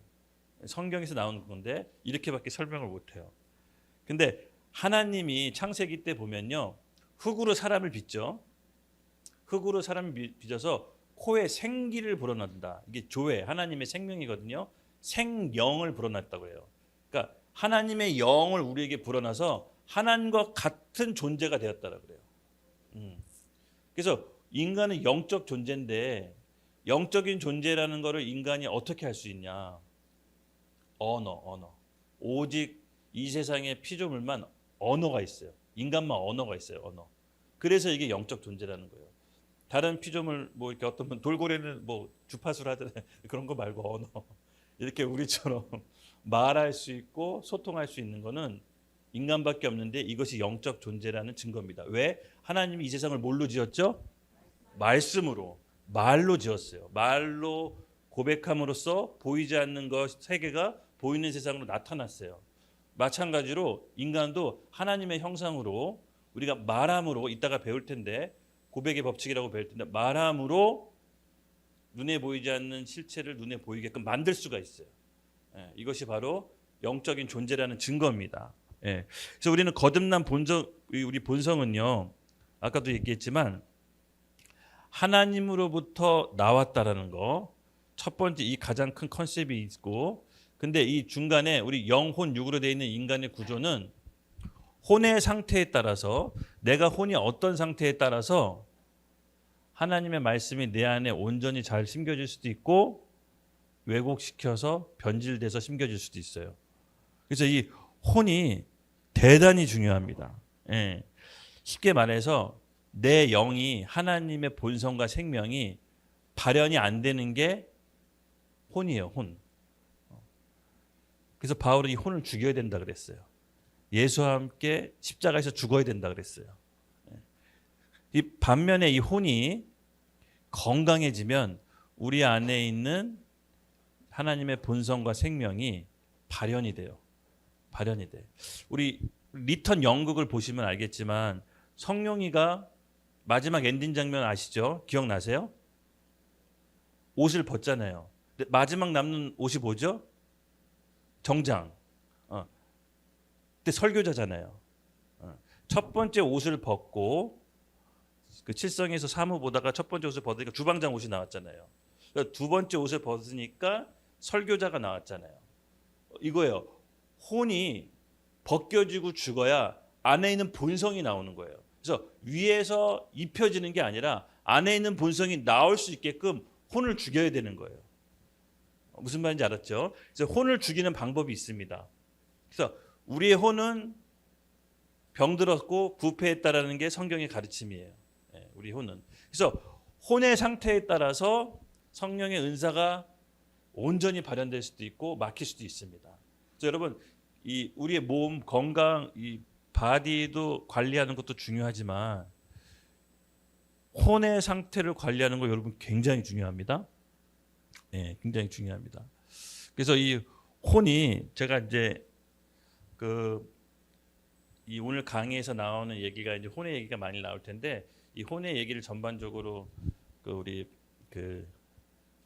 성경에서 나오는 건데 이렇게밖에 설명을 못해요. 근데 하나님이 창세기 때 보면요. 흙으로 사람을 빚죠. 흙으로 사람을 빚어서 코에 생기를 불어넣는다. 이게 조회, 하나님의 생명이거든요. 생영을 불어넣었다고 해요. 그러니까 하나님의 영을 우리에게 불어넣어서 하나님과 같은 존재가 되었다고 그래요. 그래서 인간은 영적 존재인데 영적인 존재라는 것을 인간이 어떻게 할 수 있냐? 언어. 오직 이 세상의 피조물만 언어가 있어요. 인간만 언어가 있어요. 언어. 그래서 이게 영적 존재라는 거예요. 다른 피조물 뭐 이렇게 어떤 분 돌고래는 뭐 주파수를 하잖아요. 그런 거 말고 언어. 이렇게 우리처럼 말할 수 있고 소통할 수 있는 거는 인간밖에 없는데 이것이 영적 존재라는 증거입니다. 왜? 하나님이 이 세상을 뭘로 지었죠? 말씀으로. 말로 지었어요. 말로 고백함으로써 보이지 않는 것 세계가 보이는 세상으로 나타났어요. 마찬가지로 인간도 하나님의 형상으로 우리가 말함으로 이따가 배울 텐데 고백의 법칙이라고 배울 텐데 말함으로 눈에 보이지 않는 실체를 눈에 보이게끔 만들 수가 있어요. 예, 이것이 바로 영적인 존재라는 증거입니다. 예, 그래서 우리는 거듭난 본성, 우리 본성은요. 아까도 얘기했지만 하나님으로부터 나왔다라는 거. 첫 번째 이 가장 큰 컨셉이 있고 근데 이 중간에 우리 영, 혼, 육으로 되어 있는 인간의 구조는 혼의 상태에 따라서 내가 혼이 어떤 상태에 따라서 하나님의 말씀이 내 안에 온전히 잘 심겨질 수도 있고 왜곡시켜서 변질돼서 심겨질 수도 있어요. 그래서 이 혼이 대단히 중요합니다. 예. 쉽게 말해서 내 영이 하나님의 본성과 생명이 발현이 안 되는 게 혼이에요. 혼. 그래서 바울은 이 혼을 죽여야 된다 그랬어요. 예수와 함께 십자가에서 죽어야 된다 그랬어요. 이 반면에 이 혼이 건강해지면 우리 안에 있는 하나님의 본성과 생명이 발현이 돼요. 발현이 돼. 우리 리턴 연극을 보시면 알겠지만 성룡이가 마지막 엔딩 장면 아시죠? 기억나세요? 옷을 벗잖아요. 근데 마지막 남는 옷이 뭐죠? 정장. 그때 설교자잖아요. 첫 번째 옷을 벗고 그 칠성에서 사무 보다가 첫 번째 옷을 벗으니까 주방장 옷이 나왔잖아요. 그러니까 두 번째 옷을 벗으니까 설교자가 나왔잖아요. 이거예요. 혼이 벗겨지고 죽어야 안에 있는 본성이 나오는 거예요. 그래서 위에서 입혀지는 게 아니라 안에 있는 본성이 나올 수 있게끔 혼을 죽여야 되는 거예요. 무슨 말인지 알았죠? 그래서 혼을 죽이는 방법이 있습니다. 그래서 우리의 혼은 병들었고 부패했다라는 게 성경의 가르침이에요. 우리 혼은. 그래서 혼의 상태에 따라서 성령의 은사가 온전히 발현될 수도 있고 막힐 수도 있습니다. 그래서 여러분 이 우리의 몸 건강 이 바디도 관리하는 것도 중요하지만 혼의 상태를 관리하는 거 여러분 굉장히 중요합니다. 네, 굉장히 중요합니다. 그래서 이 혼이 제가 이제 그 이 오늘 강의에서 나오는 얘기가 이제 혼의 얘기가 많이 나올 텐데 이 혼의 얘기를 전반적으로 그 우리 그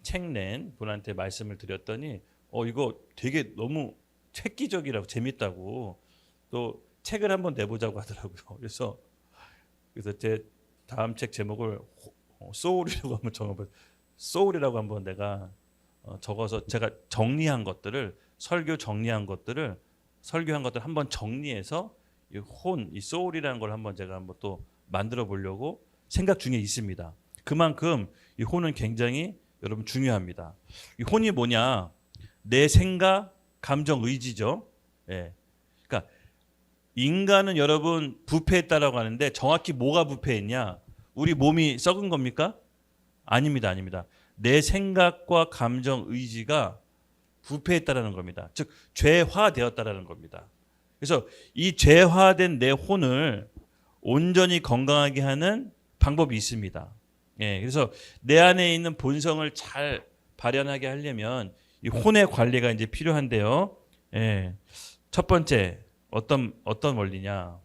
책 낸 분한테 말씀을 드렸더니 이거 되게 너무 획기적이라고 재밌다고 또 책을 한번 내보자고 하더라고요. 그래서 제 다음 책 제목을 소울이라고 한번 적어봤어요. 소울이라고 한번 내가 적어서 제가 정리한 것들을 설교한 것들을 한번 정리해서 이 소울이라는 걸 한번 제가 한번 또 만들어 보려고 생각 중에 있습니다. 그만큼 이 혼은 굉장히 여러분 중요합니다. 이 혼이 뭐냐? 내 생각, 감정, 의지죠. 예. 그러니까 인간은 여러분 부패했다라고 하는데 정확히 뭐가 부패했냐? 우리 몸이 썩은 겁니까? 아닙니다. 내 생각과 감정, 의지가 부패했다라는 겁니다. 즉 죄화되었다라는 겁니다. 그래서 이 죄화된 내 혼을 온전히 건강하게 하는 방법이 있습니다. 예, 그래서 내 안에 있는 본성을 잘 발현하게 하려면 이 혼의 관리가 이제 필요한데요. 예, 첫 번째 어떤 원리냐?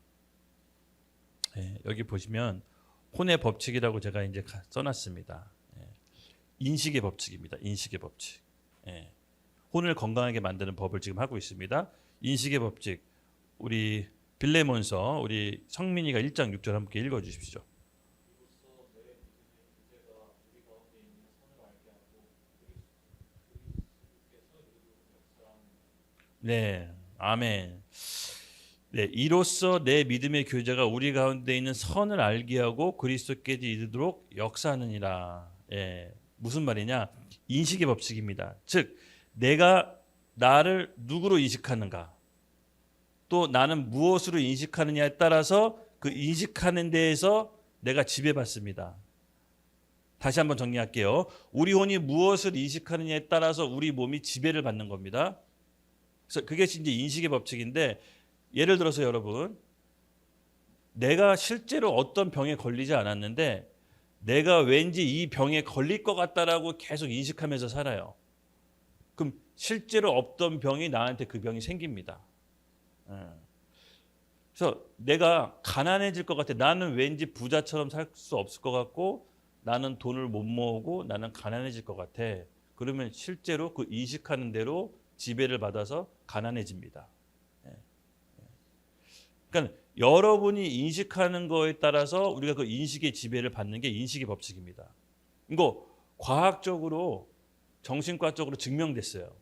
예, 여기 보시면 혼의 법칙이라고 제가 이제 써놨습니다. 예, 인식의 법칙입니다. 인식의 법칙. 예, 혼을 건강하게 만드는 법을 지금 하고 있습니다. 인식의 법칙. 우리 빌레몬서 우리 성민이가 1장 6절 함께 읽어주십시오. 네, 아멘. 네, 이로써 내 믿음의 교제가 우리 가운데 있는 선을 알게 하고 그리스도께서 이르도록 역사하느니라. 예, 무슨 말이냐? 인식의 법칙입니다. 즉, 내가 나를 누구로 인식하는가, 또 나는 무엇으로 인식하느냐에 따라서 그 인식하는 데에서 내가 지배받습니다. 다시 한번 정리할게요. 우리 혼이 무엇을 인식하느냐에 따라서 우리 몸이 지배를 받는 겁니다. 그래서 그게 이제 인식의 법칙인데, 예를 들어서 여러분, 내가 실제로 어떤 병에 걸리지 않았는데 내가 왠지 이 병에 걸릴 것 같다라고 계속 인식하면서 살아요. 그럼 실제로 없던 병이 나한테 그 병이 생깁니다. 그래서 내가 가난해질 것 같아. 나는 왠지 부자처럼 살 수 없을 것 같고, 나는 돈을 못 모으고 나는 가난해질 것 같아. 그러면 실제로 그 인식하는 대로 지배를 받아서 가난해집니다. 그러니까 여러분이 인식하는 거에 따라서 우리가 그 인식의 지배를 받는 게 인식의 법칙입니다. 이거 과학적으로 정신과적으로 증명됐어요.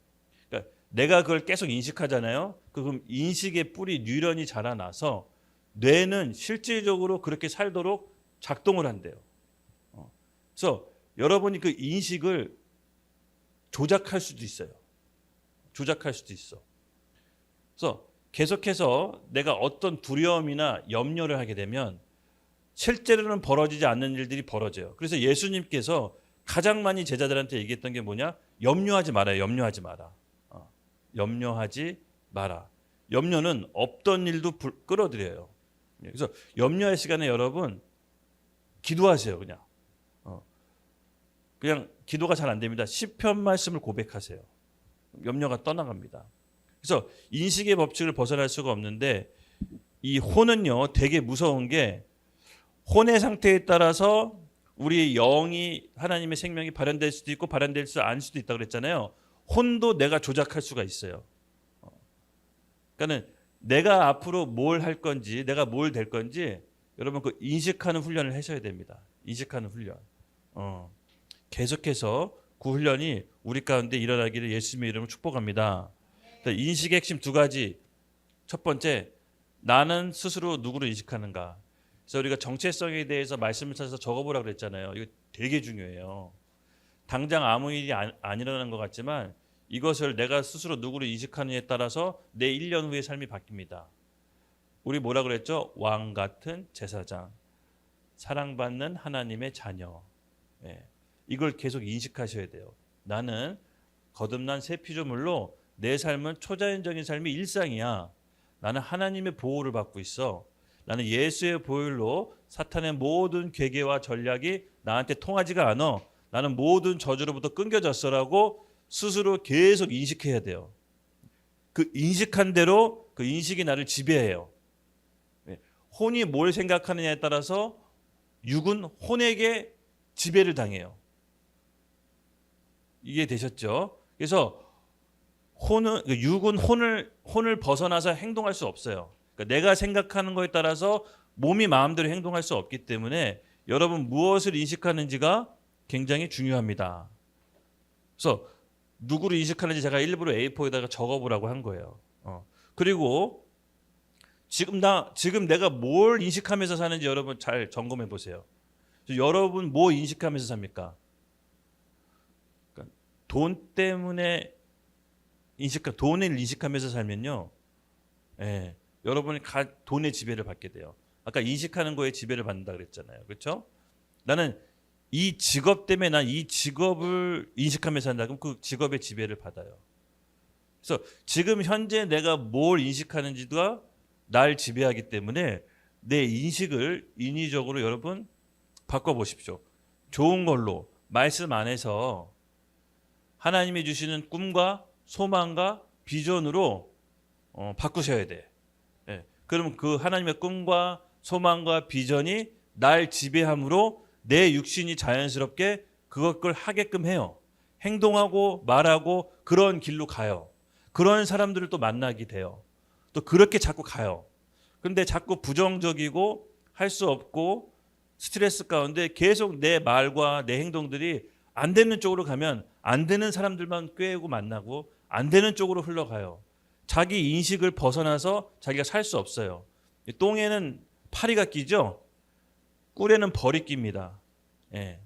그러니까 내가 그걸 계속 인식하잖아요. 그럼 인식의 뿌리 뉴런이 자라나서 뇌는 실질적으로 그렇게 살도록 작동을 한대요. 그래서 여러분이 그 인식을 조작할 수도 있어요. 조작할 수도 있어. 그래서 계속해서 내가 어떤 두려움이나 염려를 하게 되면 실제로는 벌어지지 않는 일들이 벌어져요. 그래서 예수님께서 가장 많이 제자들한테 얘기했던 게 뭐냐? 염려하지 말아요. 염려하지 마라. 염려하지 마라. 염려는 없던 일도 끌어들여요. 그래서 염려할 시간에 여러분 기도하세요. 그냥 기도가 잘 안 됩니다. 시편 말씀을 고백하세요. 염려가 떠나갑니다. 그래서 인식의 법칙을 벗어날 수가 없는데, 이 혼은요 되게 무서운 게, 혼의 상태에 따라서 우리 영이, 하나님의 생명이 발현될 수도 있고 발현될 수 않을 수도 있다고 그랬잖아요. 혼도 내가 조작할 수가 있어요. 그러니까는 내가 앞으로 뭘 할 건지, 내가 뭘 될 건지 여러분 그 인식하는 훈련을 하셔야 됩니다. 인식하는 훈련. 계속해서 그 훈련이 우리 가운데 일어나기를 예수님의 이름으로 축복합니다. 인식의 핵심 두 가지. 첫 번째, 나는 스스로 누구를 인식하는가. 그래서 우리가 정체성에 대해서 말씀을 찾아서 적어보라고 그랬잖아요. 이거 되게 중요해요. 당장 아무 일이 안 일어나는 것 같지만 이것을 내가 스스로 누구를 인식하느냐에 따라서 내 1년 후의 삶이 바뀝니다. 우리 뭐라 그랬죠? 왕 같은 제사장, 사랑받는 하나님의 자녀. 이걸 계속 인식하셔야 돼요. 나는 거듭난 새 피조물로 내 삶은 초자연적인 삶이 일상이야. 나는 하나님의 보호를 받고 있어. 나는 예수의 보혈로 사탄의 모든 괴계와 전략이 나한테 통하지가 않아. 나는 모든 저주로부터 끊겨졌어라고 스스로 계속 인식해야 돼요. 그 인식한 대로 그 인식이 나를 지배해요. 혼이 뭘 생각하느냐에 따라서 육은 혼에게 지배를 당해요. 이해 되셨죠? 그래서 육은 혼을 벗어나서 행동할 수 없어요. 그러니까 내가 생각하는 거에 따라서 몸이 마음대로 행동할 수 없기 때문에 여러분 무엇을 인식하는지가 굉장히 중요합니다. 그래서 누구를 인식하는지 제가 일부러 A4에다가 적어보라고 한 거예요. 그리고 지금 내가 뭘 인식하면서 사는지 여러분 잘 점검해 보세요. 여러분 뭐 인식하면서 삽니까? 그러니까 돈을 인식하면서 살면요, 예, 여러분이 돈의 지배를 받게 돼요. 아까 인식하는 거에 지배를 받는다 그랬잖아요, 그렇죠? 나는 이 직업 때문에 난 이 직업을 인식하면서 산다. 그럼 그 직업의 지배를 받아요. 그래서 지금 현재 내가 뭘 인식하는지가 날 지배하기 때문에 내 인식을 인위적으로 여러분 바꿔보십시오. 좋은 걸로 말씀 안에서 하나님이 주시는 꿈과 소망과 비전으로 바꾸셔야 돼. 예. 그러면 그 하나님의 꿈과 소망과 비전이 날 지배함으로 내 육신이 자연스럽게 그걸 하게끔 해요. 행동하고 말하고 그런 길로 가요. 그런 사람들을 또 만나게 돼요. 또 그렇게 자꾸 가요. 그런데 자꾸 부정적이고 할 수 없고 스트레스 가운데 계속 내 말과 내 행동들이 안 되는 쪽으로 가면 안 되는 사람들만 꾀고 만나고 안 되는 쪽으로 흘러가요. 자기 인식을 벗어나서 자기가 살 수 없어요. 똥에는 파리가 끼죠. 꿀에는 벌이 낍니다. 예.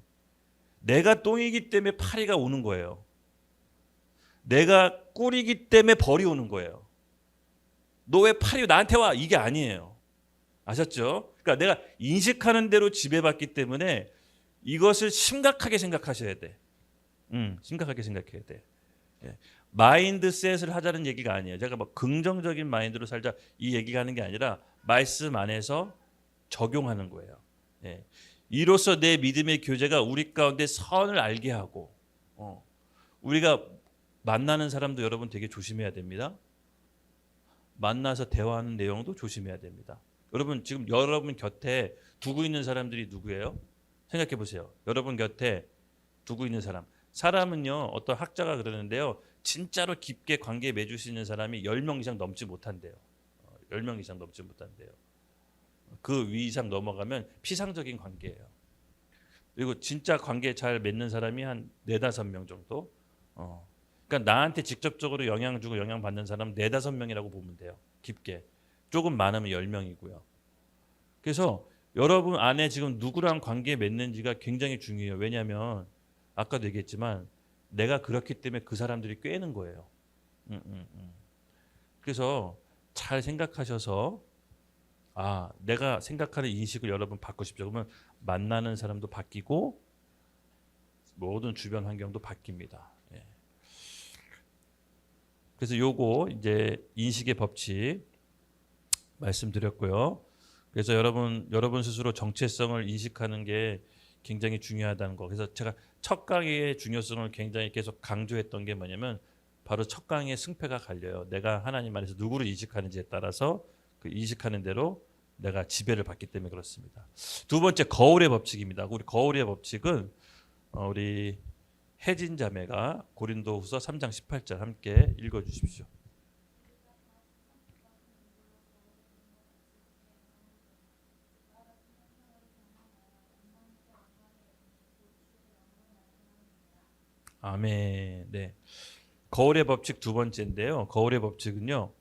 내가 똥이기 때문에 파리가 오는 거예요. 내가 꿀이기 때문에 벌이 오는 거예요. 너 왜 파리 나한테 와? 이게 아니에요. 아셨죠? 그러니까 내가 인식하는 대로 지배받기 때문에 이것을 심각하게 생각하셔야 돼. 심각하게 생각해야 돼. 예. 마인드셋을 하자는 얘기가 아니에요. 제가 뭐 긍정적인 마인드로 살자 이 얘기가 하는 게 아니라 말씀 안에서 적용하는 거예요. 예. 이로써 내 믿음의 교제가 우리 가운데 선을 알게 하고 우리가 만나는 사람도 여러분 되게 조심해야 됩니다. 만나서 대화하는 내용도 조심해야 됩니다. 여러분 지금 여러분 곁에 두고 있는 사람들이 누구예요? 생각해 보세요. 여러분 곁에 두고 있는 사람은요, 어떤 학자가 그러는데요, 진짜로 깊게 관계 맺을 수 있는 사람이 10명 이상 넘지 못한대요. 10명 이상 넘지 못한대요. 그 위 이상 넘어가면 피상적인 관계예요. 그리고 진짜 관계 잘 맺는 사람이 한 4-5명 정도. 그러니까 나한테 직접적으로 영향 주고 영향 받는 사람 4-5명이라고 보면 돼요. 깊게. 조금 많으면 10명이고요. 그래서 여러분 안에 지금 누구랑 관계 맺는지가 굉장히 중요해요. 왜냐하면 아까도 얘기했지만 내가 그렇기 때문에 그 사람들이 꿰는 거예요. 그래서 잘 생각하셔서 내가 생각하는 인식을 여러분 바꾸십시오. 그러면 만나는 사람도 바뀌고 모든 주변 환경도 바뀝니다. 예. 그래서 요거 이제 인식의 법칙 말씀드렸고요. 그래서 여러분 스스로 정체성을 인식하는 게 굉장히 중요하다는 거. 그래서 제가 첫 강의의 중요성을 굉장히 계속 강조했던 게 뭐냐면 바로 첫 강의의 승패가 갈려요. 내가 하나님 안에서 누구를 인식하는지에 따라서 그 인식하는 대로 내가 지배를 받기 때문에 그렇습니다. 두 번째 거울의 법칙입니다. 우리 거울의 법칙은 우리 혜진 자매가 고린도후서 3장 18절 함께 읽어주십시오. 아멘. 네. 거울의 법칙 두 번째인데요. 거울의 법칙은요,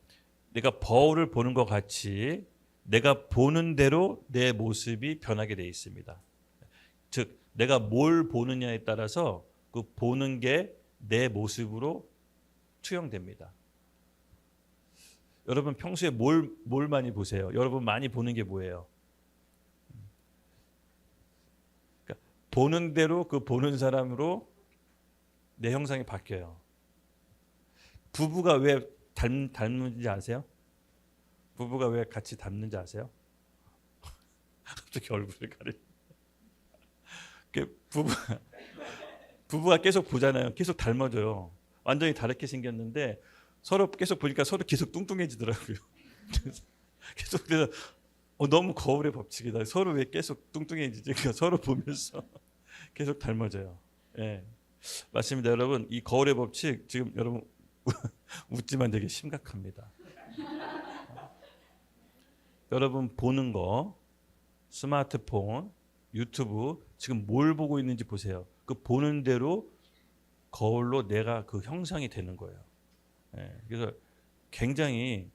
내가 거울을 보는 것 같이 내가 보는 대로 내 모습이 변하게 되어 있습니다. 즉 내가 뭘 보느냐에 따라서 그 보는 게 내 모습으로 투영됩니다. 여러분 평소에 뭘 많이 보세요? 여러분 많이 보는 게 뭐예요? 그러니까 보는 대로 그 보는 사람으로 내 형상이 바뀌어요. 부부가 왜 닮는지 아세요? 부부가 왜 같이 닮는지 아세요? 어떻게 얼굴을 가리? 부부가 계속 보잖아요. 계속 닮아져요. 완전히 다르게 생겼는데 서로 계속 보니까 서로 계속 뚱뚱해지더라고요. 계속 그래서 너무 거울의 법칙이다. 서로 왜 계속 뚱뚱해지지? 그러니까 서로 보면서 계속 닮아져요. 예, 맞습니다, 여러분. 이 거울의 법칙 지금 여러분 웃지만 되게 심각합니다. 여러분 보는 거, 스마트폰, 유튜브 지금 뭘 보고 있는지 보세요. 그 보는 대로 거울로 내가 그 형상이 되는 거예요. 예, 그래서 굉장히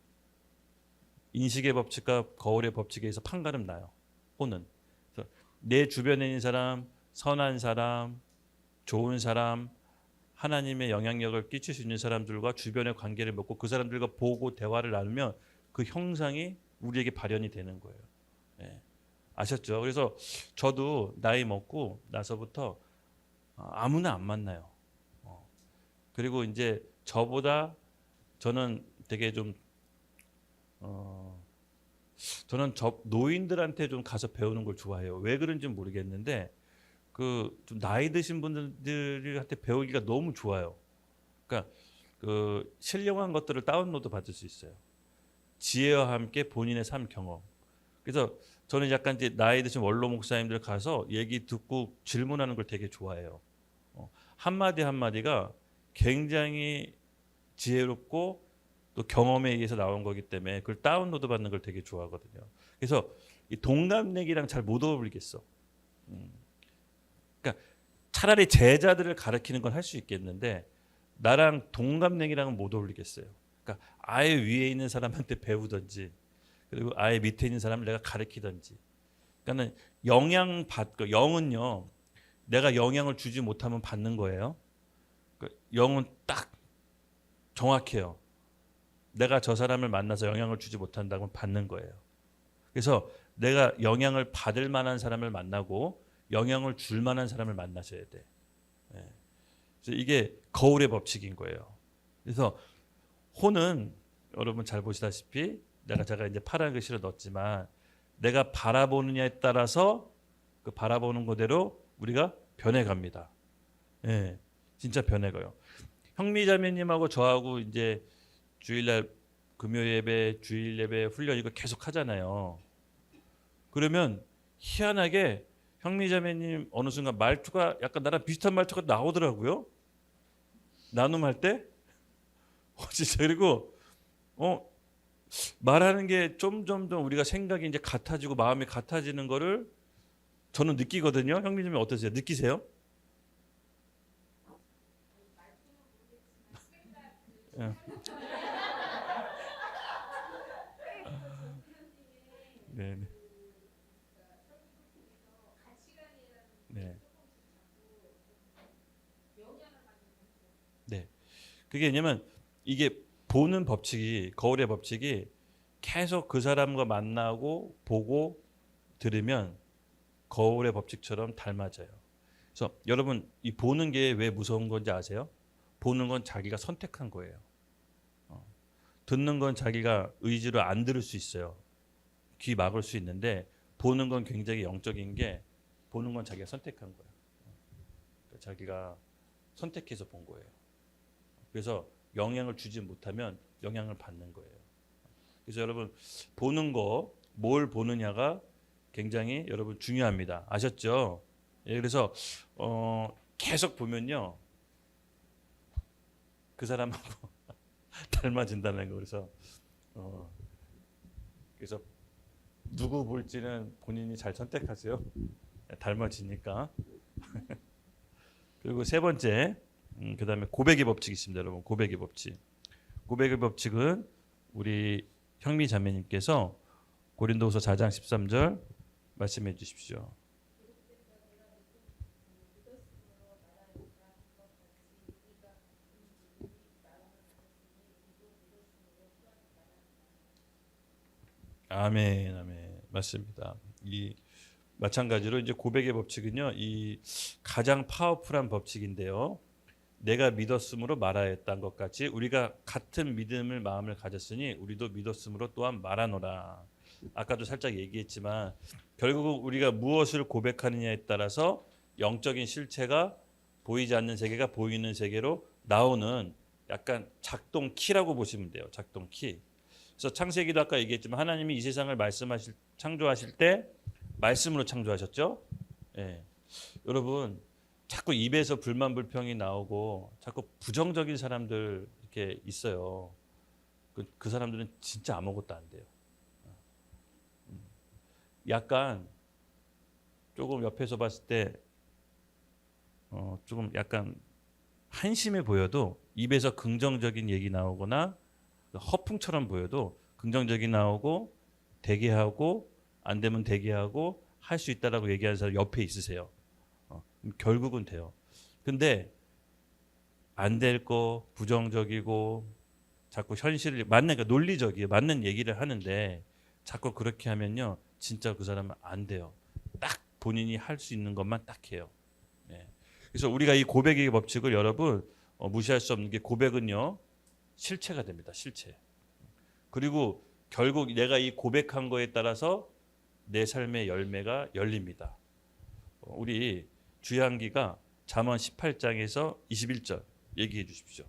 인식의 법칙과 거울의 법칙에서 판가름 나요. 호는. 그래서 내 주변에 있는 사람, 선한 사람, 좋은 사람, 하나님의 영향력을 끼칠 수 있는 사람들과 주변의 관계를 맺고 그 사람들과 보고 대화를 나누면 그 형상이 우리에게 발현이 되는 거예요. 예. 아셨죠? 그래서 저도 나이 먹고 나서부터 아무나 안 만나요. 그리고 이제 저보다 저는 되게 좀 저는 노인들한테 좀 가서 배우는 걸 좋아해요. 왜 그런지 모르겠는데 그 좀 나이 드신 분들한테 배우기가 너무 좋아요. 그러니까 그 신령한 것들을 다운로드 받을 수 있어요. 지혜와 함께 본인의 삶 경험. 그래서 저는 약간 이제 나이 드신 원로 목사님들 가서 얘기 듣고 질문하는 걸 되게 좋아해요. 한마디 한마디가 굉장히 지혜롭고 또 경험에 의해서 나온 거기 때문에 그걸 다운로드 받는 걸 되게 좋아하거든요. 그래서 이 동갑내기랑 잘 못 어울리겠어. 그러니까 차라리 제자들을 가르치는 건 할 수 있겠는데 나랑 동갑내기랑은 못 어울리겠어요. 그러니까 아예 위에 있는 사람한테 배우든지 그리고 아예 밑에 있는 사람을 내가 가르치든지. 그러니까는 영향 받고 영은요. 내가 영향을 주지 못하면 받는 거예요. 영은 딱 정확해요. 내가 저 사람을 만나서 영향을 주지 못한다면 받는 거예요. 그래서 내가 영향을 받을 만한 사람을 만나고 영향을 줄 만한 사람을 만나셔야 돼. 그래서 이게 거울의 법칙인 거예요. 그래서 호는 여러분 잘 보시다시피 제가 이제 파란 글씨로 넣었지만 내가 바라보느냐에 따라서 그 바라보는 그대로 우리가 변해갑니다. 예, 진짜 변해가요. 형미자매님하고 저하고 이제 주일날 금요 예배, 주일 예배 훈련 이거 계속 하잖아요. 그러면 희한하게 형미자매님 어느 순간 말투가 약간 나랑 비슷한 말투가 나오더라고요. 나눔할 때. 진짜 그리고 말하는 게 점점 우리가 생각이 이제 같아지고 마음이 같아지는 거를 저는 느끼거든요. 형미자매님 어떠세요? 느끼세요? 예. 네. 네. 네. 그게 왜냐면 이게 보는 법칙이 거울의 법칙이 계속 그 사람과 만나고 보고 들으면 거울의 법칙처럼 닮아져요. 그래서 여러분 이 보는 게 왜 무서운 건지 아세요? 보는 건 자기가 선택한 거예요. 듣는 건 자기가 의지로 안 들을 수 있어요. 귀 막을 수 있는데 보는 건 굉장히 영적인 게 보는 건 자기가 선택한 거예요. 그러니까 자기가 선택해서 본 거예요. 그래서 영향을 주지 못하면 영향을 받는 거예요. 그래서 여러분 보는 거, 뭘 보느냐가 굉장히 여러분 중요합니다. 아셨죠? 예, 그래서 계속 보면요 그 사람하고 닮아진다는 거. 그래서 누구 볼지는 본인이 잘 선택하세요. 닮아지니까. 그리고 세 번째, 그다음에 고백의 법칙이 있습니다, 여러분. 고백의 법칙. 고백의 법칙은 우리 형미 자매님께서 고린도후서 4장 13절 말씀해 주십시오. 아멘, 아멘. 맞습니다. 이 마찬가지로 이제 고백의 법칙은요, 이 가장 파워풀한 법칙인데요. 내가 믿었으므로 말하였다는 것 같이 우리가 같은 믿음을 마음을 가졌으니 우리도 믿었으므로 또한 말하노라. 아까도 살짝 얘기했지만 결국 우리가 무엇을 고백하느냐에 따라서 영적인 실체가 보이지 않는 세계가 보이는 세계로 나오는 약간 작동 키라고 보시면 돼요. 작동 키. 그래서 창세기도 아까 얘기했지만 하나님이 이 세상을 창조하실 때 말씀으로 창조하셨죠. 예. 여러분 자꾸 입에서 불만 불평이 나오고 자꾸 부정적인 사람들 이렇게 있어요. 그 사람들은 진짜 아무것도 안 돼요. 약간 조금 옆에서 봤을 때 조금 약간 한심해 보여도 입에서 긍정적인 얘기 나오거나 허풍처럼 보여도 긍정적인 나오고 대기하고 안 되면 대기하고 할 수 있다라고 얘기하는 사람 옆에 있으세요. 결국은 돼요. 근데 안 될 거 부정적이고 자꾸 현실을 그러니까 논리적이에요. 맞는 얘기를 하는데 자꾸 그렇게 하면요. 진짜 그 사람은 안 돼요. 딱 본인이 할 수 있는 것만 딱 해요. 네. 그래서 우리가 이 고백의 법칙을 여러분 무시할 수 없는 게 고백은요. 실체가 됩니다. 실체. 그리고 결국 내가 이 고백한 거에 따라서 내 삶의 열매가 열립니다. 우리 주양기가 잠언 18장에서 21절 얘기해 주십시오.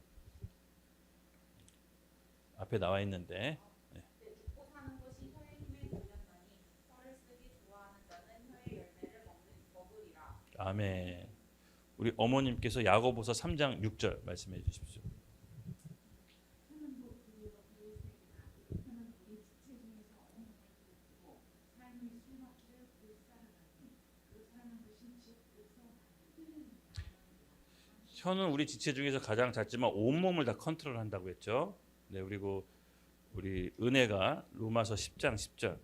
앞에 나와 있는데 죽고 사는 것이 혀의 힘에 걸렸나니 혀를 쓰기 좋아하는 자는 혀의 열매를 먹으리라. 아멘. 우리 어머님께서 야고보서 3장 6절 말씀해 주십시오. 혀는 우리 지체 중에서 가장 작지만 온몸을 다 컨트롤한다고 했죠. 네, 그리고 우리 은혜가 로마서 10장 10절.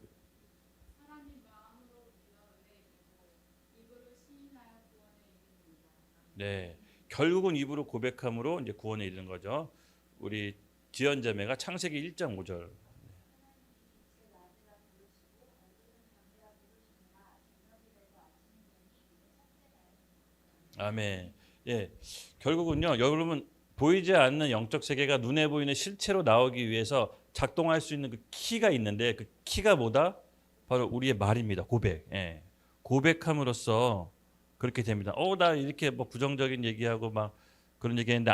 사람이 마음으로 믿어 의뢰되고 입으로 시인하여 구원에 이르느니라. 네, 결국은 입으로 고백함으로 이제 구원에 이르는 거죠. 우리 지연자매가 창세기 1장 5절. 아멘. 예, 결국은요, 여러분 보이지 않는 영적 세계가 눈에 보이는 실체로 나오기 위해서 작동할 수 있는 그 키가 있는데 그 키가 뭐다? 바로 우리의 말입니다. 고백. 예. 고백함으로써 그렇게 됩니다. 나 이렇게 뭐 부정적인 얘기하고 막 그런 얘기했는데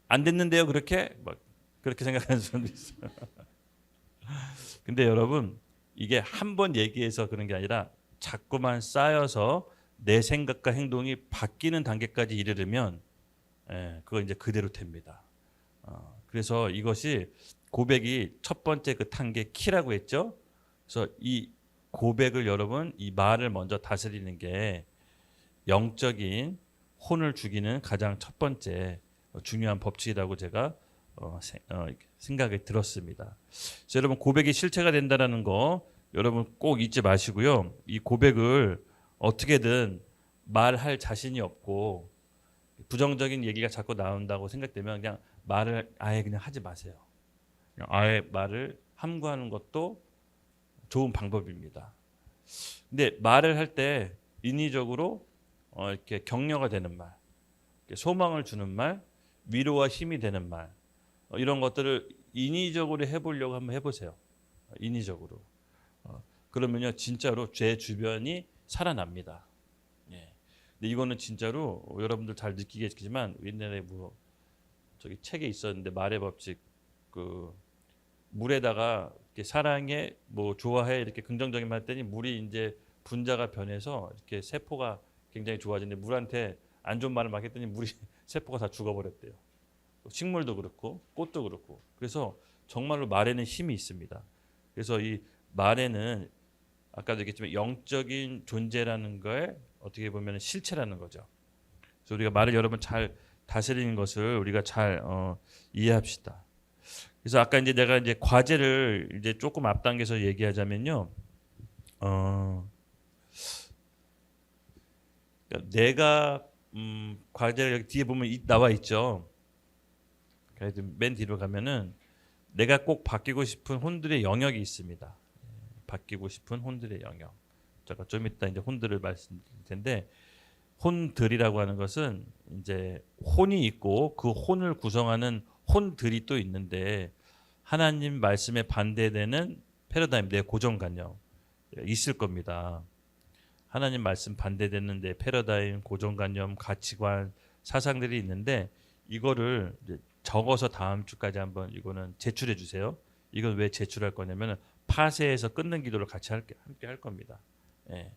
안 됐는데요. 그렇게 막 그렇게 생각하는 사람도 있어요. 근데 여러분 이게 한 번 얘기해서 그런 게 아니라 자꾸만 쌓여서 내 생각과 행동이 바뀌는 단계까지 이르려면 그거 이제 그대로 됩니다. 그래서 이것이 고백이 첫 번째 그 단계 키라고 했죠. 그래서 이 고백을 여러분 이 말을 먼저 다스리는 게 영적인 혼을 죽이는 가장 첫 번째 중요한 법칙이라고 제가 생각이 들었습니다. 그래서 여러분 고백이 실체가 된다라는 거 여러분 꼭 잊지 마시고요. 이 고백을 어떻게든 말할 자신이 없고 부정적인 얘기가 자꾸 나온다고 생각되면 그냥 말을 아예 그냥 하지 마세요. 그냥 아예 말을 함구하는 것도 좋은 방법입니다. 근데 말을 할 때 인위적으로 이렇게 격려가 되는 말, 소망을 주는 말, 위로와 힘이 되는 말 이런 것들을 인위적으로 해보려고 한번 해보세요. 인위적으로. 그러면요 진짜로 제 주변이 살아납니다. 예. 근데 이거는 진짜로 여러분들 잘 느끼겠지만 옛날에 뭐 저기 책에 있었는데 말의 법칙 그 물에다가 이렇게 사랑해 뭐 좋아해 이렇게 긍정적인 말 했더니 물이 이제 분자가 변해서 이렇게 세포가 굉장히 좋아지는데 물한테 안 좋은 말을 막 했더니 물이 세포가 다 죽어버렸대요. 식물도 그렇고 꽃도 그렇고. 그래서 정말로 말에는 힘이 있습니다. 그래서 이 말에는 아까도 얘기했지만 영적인 존재라는 거에 어떻게 보면 실체라는 거죠. 그래서 우리가 말을 여러분 잘 다스리는 것을 우리가 잘 이해합시다. 그래서 아까 이제 내가 이제 과제를 이제 조금 앞당겨서 얘기하자면요. 그러니까 내가 과제를 여기 뒤에 보면 나와 있죠. 그래서 맨 뒤로 가면은 내가 꼭 바뀌고 싶은 혼들의 영역이 있습니다. 바뀌고 싶은 혼들의 영역. 제가 좀 이따 이제 혼들을 말씀드릴 텐데 혼들이라고 하는 것은 이제 혼이 있고 그 혼을 구성하는 혼들이 또 있는데 하나님 말씀에 반대되는 패러다임, 내 고정관념 있을 겁니다. 하나님 말씀 반대되는 내 패러다임, 고정관념, 가치관, 사상들이 있는데 이거를 이제 적어서 다음 주까지 한번 이거는 제출해 주세요. 이건 왜 제출할 거냐면 파쇄해서 끊는 기도를 같이 함께 할 겁니다. 예.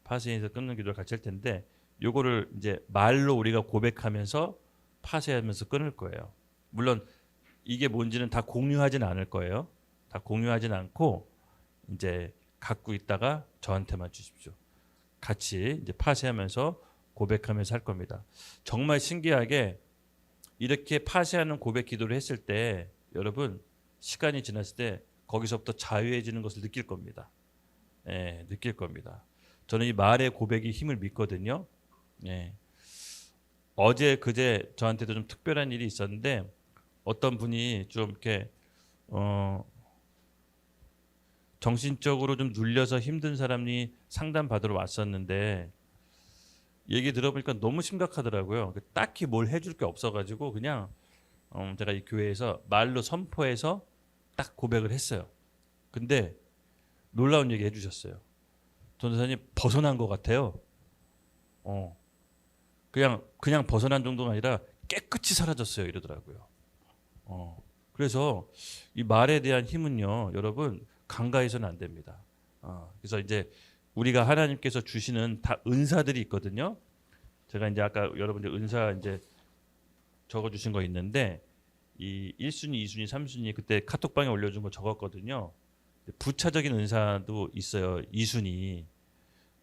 파쇄해서 끊는 기도를 같이 할 텐데 요거를 이제 말로 우리가 고백하면서 파쇄하면서 끊을 거예요. 물론 이게 뭔지는 다 공유하진 않을 거예요. 다 공유하진 않고 이제 갖고 있다가 저한테만 주십시오. 같이 이제 파쇄하면서 고백하면서 할 겁니다. 정말 신기하게 이렇게 파쇄하는 고백 기도를 했을 때 여러분 시간이 지났을 때 거기서부터 자유해지는 것을 느낄 겁니다. 예, 느낄 겁니다. 저는 이 말의 고백이 힘을 믿거든요. 예. 어제 그제 저한테도 좀 특별한 일이 있었는데 어떤 분이 좀 이렇게 정신적으로 좀 눌려서 힘든 사람이 상담 받으러 왔었는데 얘기 들어보니까 너무 심각하더라고요. 딱히 뭘 해줄 게 없어가지고 그냥 제가 이 교회에서 말로 선포해서 딱 고백을 했어요. 근데 놀라운 얘기 해주셨어요. 전도사님 벗어난 것 같아요. 그냥 벗어난 정도가 아니라 깨끗이 사라졌어요. 이러더라고요. 그래서 이 말에 대한 힘은요, 여러분 간과해서는 안 됩니다. 그래서 이제 우리가 하나님께서 주시는 다 은사들이 있거든요. 제가 이제 아까 여러분들 은사 이제 적어주신 거 있는데 이 1순위, 2순위, 3순위 그때 카톡방에 올려준 거 적었거든요. 부차적인 은사도 있어요. 2순위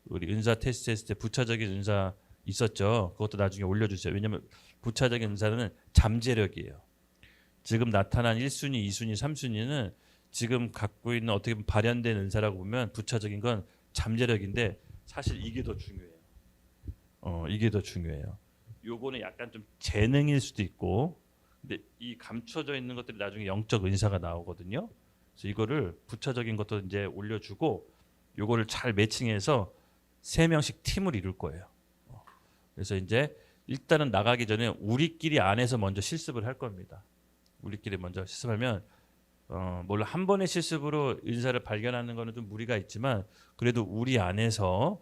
우리 은사 테스트 했을 때 부차적인 은사 있었죠. 그것도 나중에 올려주세요. 왜냐하면 부차적인 은사는 잠재력이에요. 지금 나타난 1순위, 2순위, 3순위는 지금 갖고 있는 어떻게 보면 발현된 은사라고 보면 부차적인 건 잠재력인데 사실 이게 더 중요해요. 이게 더 중요해요. 요거는 약간 좀 재능일 수도 있고 근데 이 감춰져 있는 것들이 나중에 영적 은사가 나오거든요. 그래서 이거를 부차적인 것도 이제 올려주고 요거를 잘 매칭해서 3명씩 팀을 이룰 거예요. 그래서 이제 일단은 나가기 전에 우리끼리 안에서 먼저 실습을 할 겁니다. 우리끼리 먼저 실습하면 물론 한 번의 실습으로 은사를 발견하는 거는 좀 무리가 있지만 그래도 우리 안에서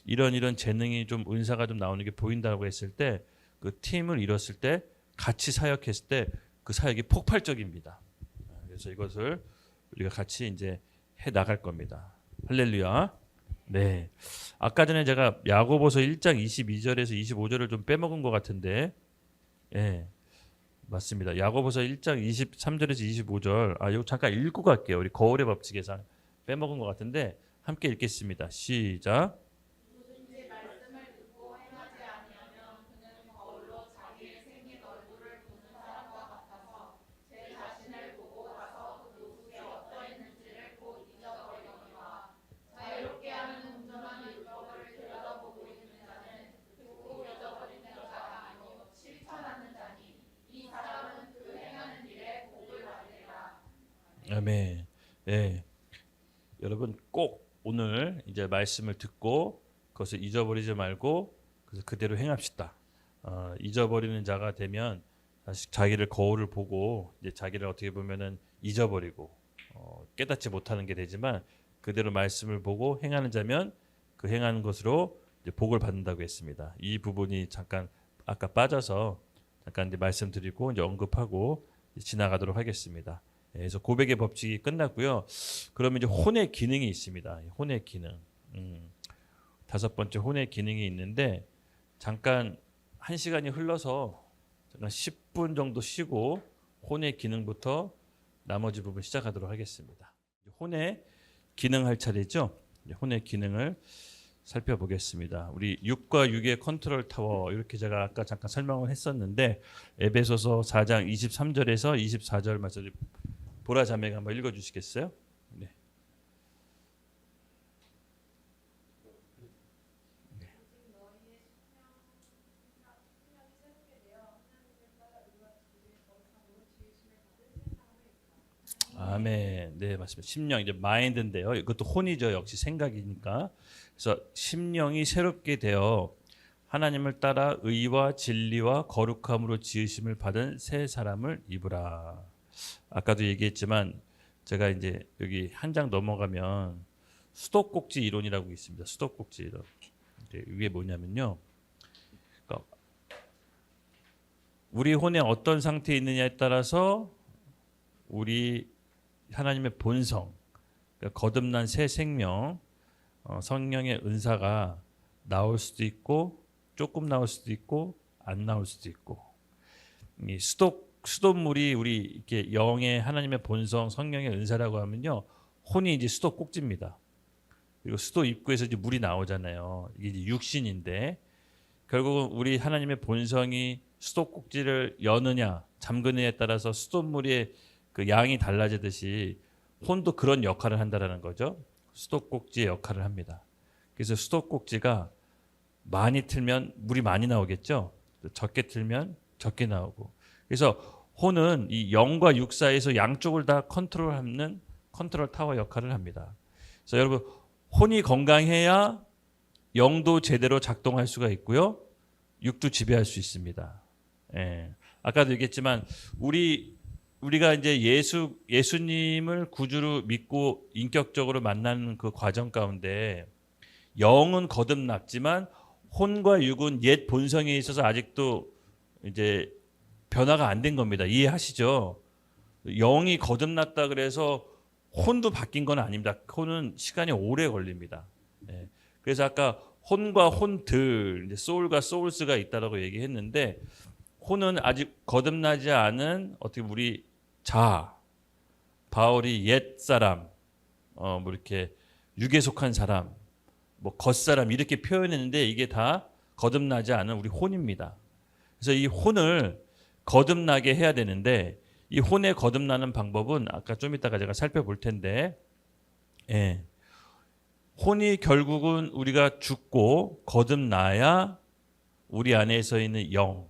이런 재능이 좀 은사가 좀 나오는 게 보인다고 했을 때 그 팀을 이뤘을 때 같이 사역했을 때 그 사역이 폭발적입니다. 그래서 이것을 우리가 같이 이제 해 나갈 겁니다. 할렐루야. 네. 아까 전에 제가 야고보서 1장 22절에서 25절을 좀 빼먹은 것 같은데, 예, 맞습니다. 야고보서 1장 23절에서 25절, 이거 잠깐 읽고 갈게요. 우리 거울의 법칙에서 빼먹은 것 같은데 함께 읽겠습니다. 시작. 누구든지 말씀을 듣고 행하지 아니하면 그는 거울로 자기의 생긴 얼굴을 보는 사람과 같아서 제 자신을 보고 가서 그 모습이 어떠했는지를 곧 잊어버리거니와 자유롭게 하는 온전한 율법을 들여다보고 있는 자는 듣고 잊어버리는 자가 아니요 실천하는 자니 이 사람은 그 행하는 일에 복을 받으리라. 아멘. 네. 여러분 꼭 오늘 이제 말씀을 듣고 그것을 잊어버리지 말고 그래서 그대로 행합시다. 잊어버리는 자가 되면 다시 자기를 거울을 보고 이제 자기를 어떻게 보면은 잊어버리고 깨닫지 못하는 게 되지만 그대로 말씀을 보고 행하는 자면 그 행하는 것으로 이제 복을 받는다고 했습니다. 이 부분이 잠깐 아까 빠져서 잠깐 이제 말씀드리고 이제 언급하고 지나가도록 하겠습니다. 그래서 고백의 법칙이 끝났고요. 그러면 이제 혼의 기능이 있습니다. 혼의 기능. 5번째 혼의 기능이 있는데 잠깐 1시간이 흘러서 잠깐 10분 정도 쉬고 혼의 기능부터 나머지 부분 시작하도록 하겠습니다. 혼의 기능 할 차례죠. 혼의 기능을 살펴보겠습니다. 우리 6과 6의 컨트롤 타워 이렇게 제가 아까 잠깐 설명을 했었는데 에베소서 4장 23절에서 24절 말씀 보라 자매가 한번 읽어주시겠어요? 네. 아멘. 네, 맞습니다. 심령 이제 마인드인데요. 이것도 혼이죠. 역시 생각이니까. 그래서 심령이 새롭게 되어 하나님을 따라 의와 진리와 거룩함으로 지으심을 받은 새 사람을 입으라. 아까도 얘기했지만 제가 이제 여기 한 장 넘어가면 수도꼭지 이론이라고 있습니다. 수도꼭지 이론. 이게 뭐냐면요. 그러니까 우리 혼에 어떤 상태에 있느냐에 따라서 우리 하나님의 본성, 그러니까 거듭난 새 생명, 성령의 은사가 나올 수도 있고 조금 나올 수도 있고 안 나올 수도 있고, 이 수돗물이 우리 이렇게 영의 하나님의 본성 성령의 은사라고 하면요, 혼이 이제 수도 꼭지입니다. 그리고 수도 입구에서 이제 물이 나오잖아요. 이게 이제 육신인데 결국은 우리 하나님의 본성이 수도 꼭지를 여느냐 잠그느냐에 따라서 수돗물의 그 양이 달라지듯이 혼도 그런 역할을 한다라는 거죠. 수도 꼭지의 역할을 합니다. 그래서 수도 꼭지가 많이 틀면 물이 많이 나오겠죠. 적게 틀면 적게 나오고. 그래서 혼은 이 영과 육 사이에서 양쪽을 다 컨트롤하는 컨트롤 타워 역할을 합니다. 그래서 여러분, 혼이 건강해야 영도 제대로 작동할 수가 있고요, 육도 지배할 수 있습니다. 예. 아까도 얘기했지만 우리가 이제 예수님을 구주로 믿고 인격적으로 만나는 그 과정 가운데 영은 거듭났지만 혼과 육은 옛 본성에 있어서 아직도 이제 변화가 안 된 겁니다. 이해하시죠? 영이 거듭났다 그래서 혼도 바뀐 건 아닙니다. 혼은 시간이 오래 걸립니다. 예. 그래서 아까 혼과 혼들, 이제 소울과 소울스가 있다라고 얘기했는데, 혼은 아직 거듭나지 않은 어떻게 우리 바울이 옛 사람, 뭐 이렇게 육에 속한 사람, 뭐 겉사람 이렇게 표현했는데 이게 다 거듭나지 않은 우리 혼입니다. 그래서 이 혼을 거듭나게 해야 되는데, 이 혼에 거듭나는 방법은 아까 좀 이따가 제가 살펴볼 텐데, 예. 혼이 결국은 우리가 죽고 거듭나야 우리 안에서 있는 영,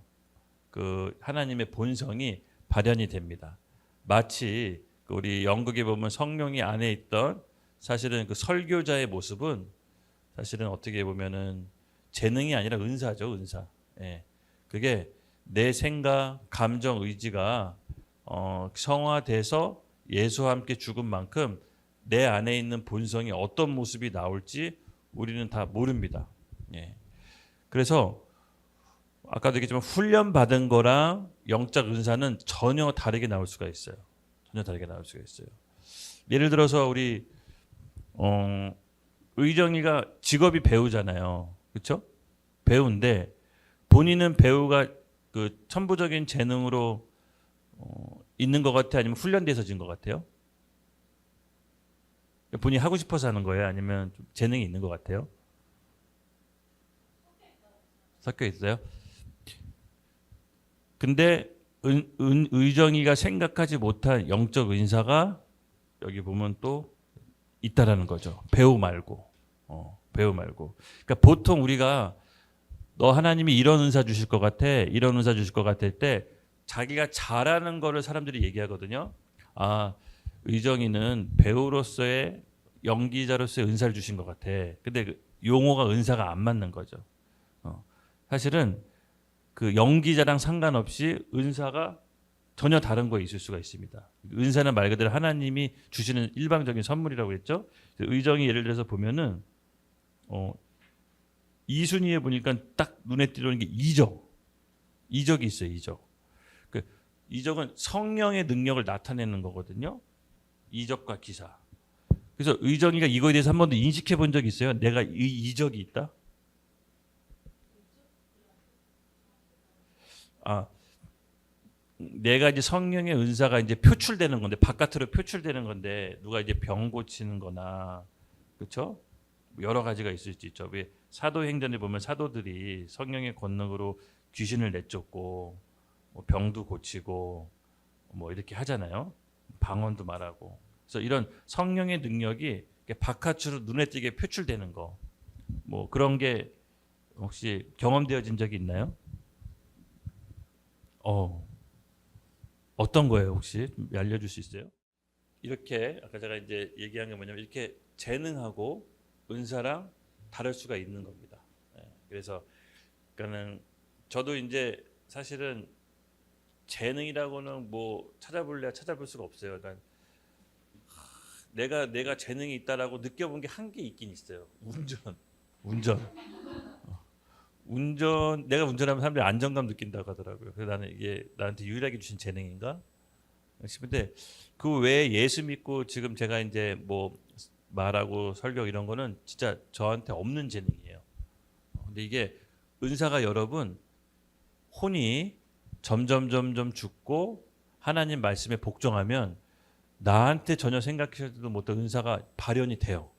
그 하나님의 본성이 발현이 됩니다. 마치 우리 연극에 보면 성령이 안에 있던, 사실은 그 설교자의 모습은 사실은 어떻게 보면은 재능이 아니라 은사죠, 은사. 예. 그게 내 생각, 감정, 의지가 성화돼서 예수와 함께 죽은 만큼 내 안에 있는 본성이 어떤 모습이 나올지 우리는 다 모릅니다. 예. 그래서 아까도 얘기했지만 훈련 받은 거랑 영적 은사는 전혀 다르게 나올 수가 있어요. 전혀 다르게 나올 수가 있어요. 예를 들어서 우리 의정이가 직업이 배우잖아요. 그렇죠? 배우인데 본인은 배우가 그 천부적인 재능으로 있는 것 같아요? 아니면 훈련돼서 진 것 같아요? 본인이 하고 싶어서 하는 거예요? 아니면 좀 재능이 있는 것 같아요? 섞여 있어요? 근데 의정이가 생각하지 못한 영적 은사가 여기 보면 또 있다라는 거죠. 배우 말고. 배우 말고. 그러니까 보통 우리가 너 하나님이 이런 은사 주실 것 같아, 이런 은사 주실 것 같을 때 자기가 잘하는 거를 사람들이 얘기하거든요. 아, 의정이는 배우로서의 연기자로서의 은사를 주신 것 같아. 근데 그 용어가 은사가 안 맞는 거죠. 사실은 그 연기자랑 상관없이 은사가 전혀 다른 거에 있을 수가 있습니다. 은사는 말 그대로 하나님이 주시는 일방적인 선물이라고 했죠. 의정이 예를 들어서 보면은 이순위에 보니까 딱 눈에 띄는 게 이적이 있어요. 이적. 그 이적은 성령의 능력을 나타내는 거거든요. 이적과 기사. 그래서 의정이가 이거에 대해서 한 번도 인식해 본 적이 있어요? 내가 이 이적이 있다? 내가 이제 성령의 은사가 이제 표출되는 건데, 바깥으로 표출되는 건데, 누가 이제 병 고치는 거나, 그렇죠? 여러 가지가 있을 수 있죠. 왜 사도행전에 보면 사도들이 성령의 권능으로 귀신을 내쫓고 뭐 병도 고치고 뭐 이렇게 하잖아요. 방언도 말하고. 그래서 이런 성령의 능력이 바깥으로 눈에 띄게 표출되는 거, 뭐 그런 게 혹시 경험되어진 적이 있나요? 어떤 거예요, 혹시 좀 알려줄 수 있어요? 이렇게 아까 제가 이제 얘기한 게 뭐냐면, 이렇게 재능하고 은사랑 다를 수가 있는 겁니다. 예, 그래서 그러니까는 저도 이제 사실은 재능이라고는 뭐 찾아볼 수가 없어요. 그러니까 내가 재능이 있다라고 느껴본 게 한 개 있긴 있어요. 운전. 내가 운전하면 사람들이 안정감 느낀다고 하더라고요. 그래서 나는 이게 나한테 유일하게 주신 재능인가? 싶은데 그 외에 예수 믿고 지금 제가 이제 뭐 말하고 설교 이런 거는 진짜 저한테 없는 재능이에요. 근데 이게 은사가 여러분 혼이 점점 죽고 하나님 말씀에 복종하면 나한테 전혀 생각해도 못한 은사가 발현이 돼요.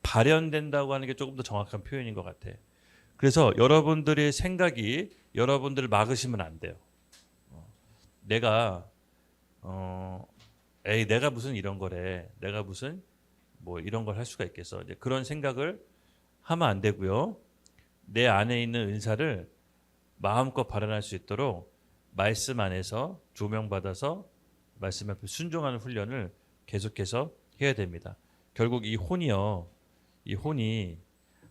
발현된다고 하는 게 조금 더 정확한 표현인 것 같아. 그래서 여러분들의 생각이 여러분들을 막으시면 안 돼요. 내가 내가 무슨 이런 거래. 내가 무슨 뭐 이런 걸 할 수가 있겠어. 이제 그런 생각을 하면 안 되고요. 내 안에 있는 은사를 마음껏 발현할 수 있도록 말씀 안에서 조명받아서 말씀 앞에 순종하는 훈련을 계속해서 해야 됩니다. 결국 이 혼이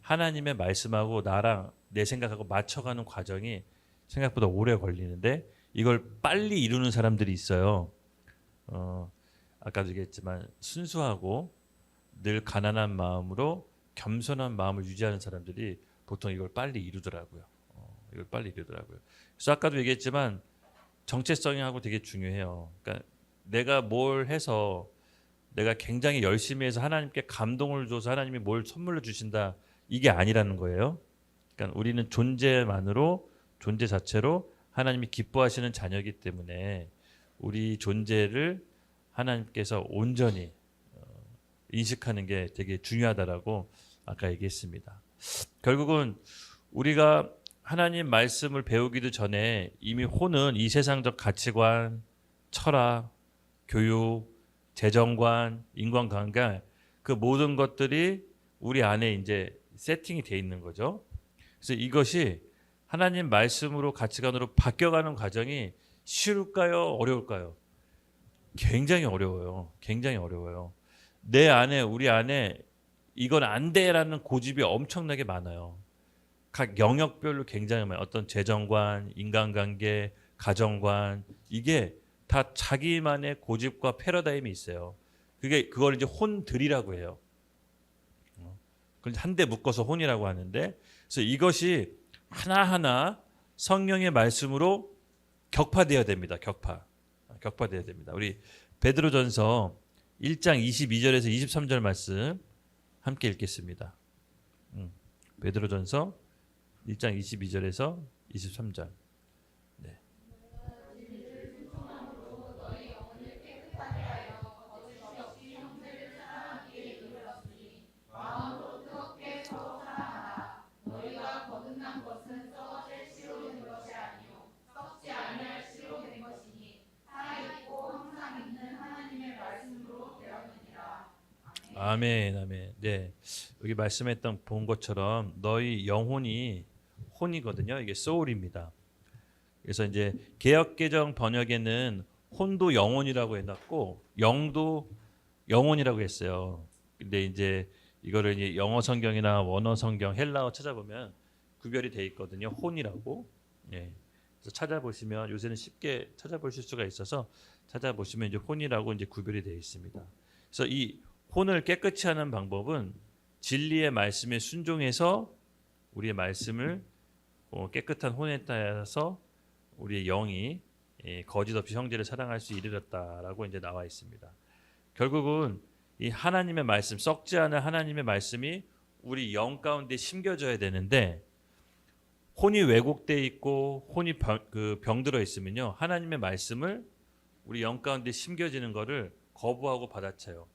하나님의 말씀하고 나랑 내 생각하고 맞춰가는 과정이 생각보다 오래 걸리는데 이걸 빨리 이루는 사람들이 있어요. 아까도 얘기했지만 순수하고 늘 가난한 마음으로 겸손한 마음을 유지하는 사람들이 보통 이걸 빨리 이루더라고요. 그래서 아까도 얘기했지만 정체성하고 되게 중요해요. 그러니까 내가 뭘 해서 내가 굉장히 열심히 해서 하나님께 감동을 줘서 하나님이 뭘 선물로 주신다 이게 아니라는 거예요. 그러니까 우리는 존재 자체로 하나님이 기뻐하시는 자녀이기 때문에 우리 존재를 하나님께서 온전히 인식하는 게 되게 중요하다라고 아까 얘기했습니다. 결국은 우리가 하나님 말씀을 배우기도 전에 이미 혼은 이 세상적 가치관, 철학, 교육, 재정관, 인간관계 그 모든 것들이 우리 안에 이제 세팅이 돼 있는 거죠. 그래서 이것이 하나님 말씀으로 가치관으로 바뀌어가는 과정이 쉬울까요? 어려울까요? 굉장히 어려워요. 내 안에 우리 안에 이건 안 돼라는 고집이 엄청나게 많아요. 각 영역별로 굉장히 많아요. 어떤 재정관, 인간관계, 가정관 이게 다 자기만의 고집과 패러다임이 있어요. 그걸 이제 혼들이라고 해요. 한데 묶어서 혼이라고 하는데 그래서 이것이 하나하나 성령의 말씀으로 격파되어야 됩니다. 격파되어야 됩니다. 우리 베드로전서 1장 22절에서 23절 말씀 함께 읽겠습니다. 베드로전서 1장 22절에서 23절. 네. 아멘. 네. 여기 말씀했던 본 것처럼 너희 영혼이 혼이거든요. 이게 소울입니다. 그래서 이제 개역개정 번역에는 혼도 영혼이라고 해놨고 영도 영혼이라고 했어요. 근데 이제 이거를 이제 영어 성경이나 원어 성경, 헬라어 찾아보면 구별이 돼 있거든요. 혼이라고. 예. 그래서 찾아보시면 요새는 쉽게 찾아보실 수가 있어서 찾아보시면 이제 혼이라고 이제 구별이 되어 있습니다. 그래서 이 혼을 깨끗이 하는 방법은 진리의 말씀에 순종해서 우리의 말씀을 깨끗한 혼에 따라서 우리의 영이 거짓 없이 형제를 사랑할 수 이르렀다라고 이제 나와 있습니다. 결국은 이 하나님의 말씀, 썩지 않은 하나님의 말씀이 우리 영 가운데 심겨져야 되는데 혼이 왜곡돼 있고 혼이 병들어 있으면요 하나님의 말씀을 우리 영 가운데 심겨지는 것을 거부하고 받아쳐요.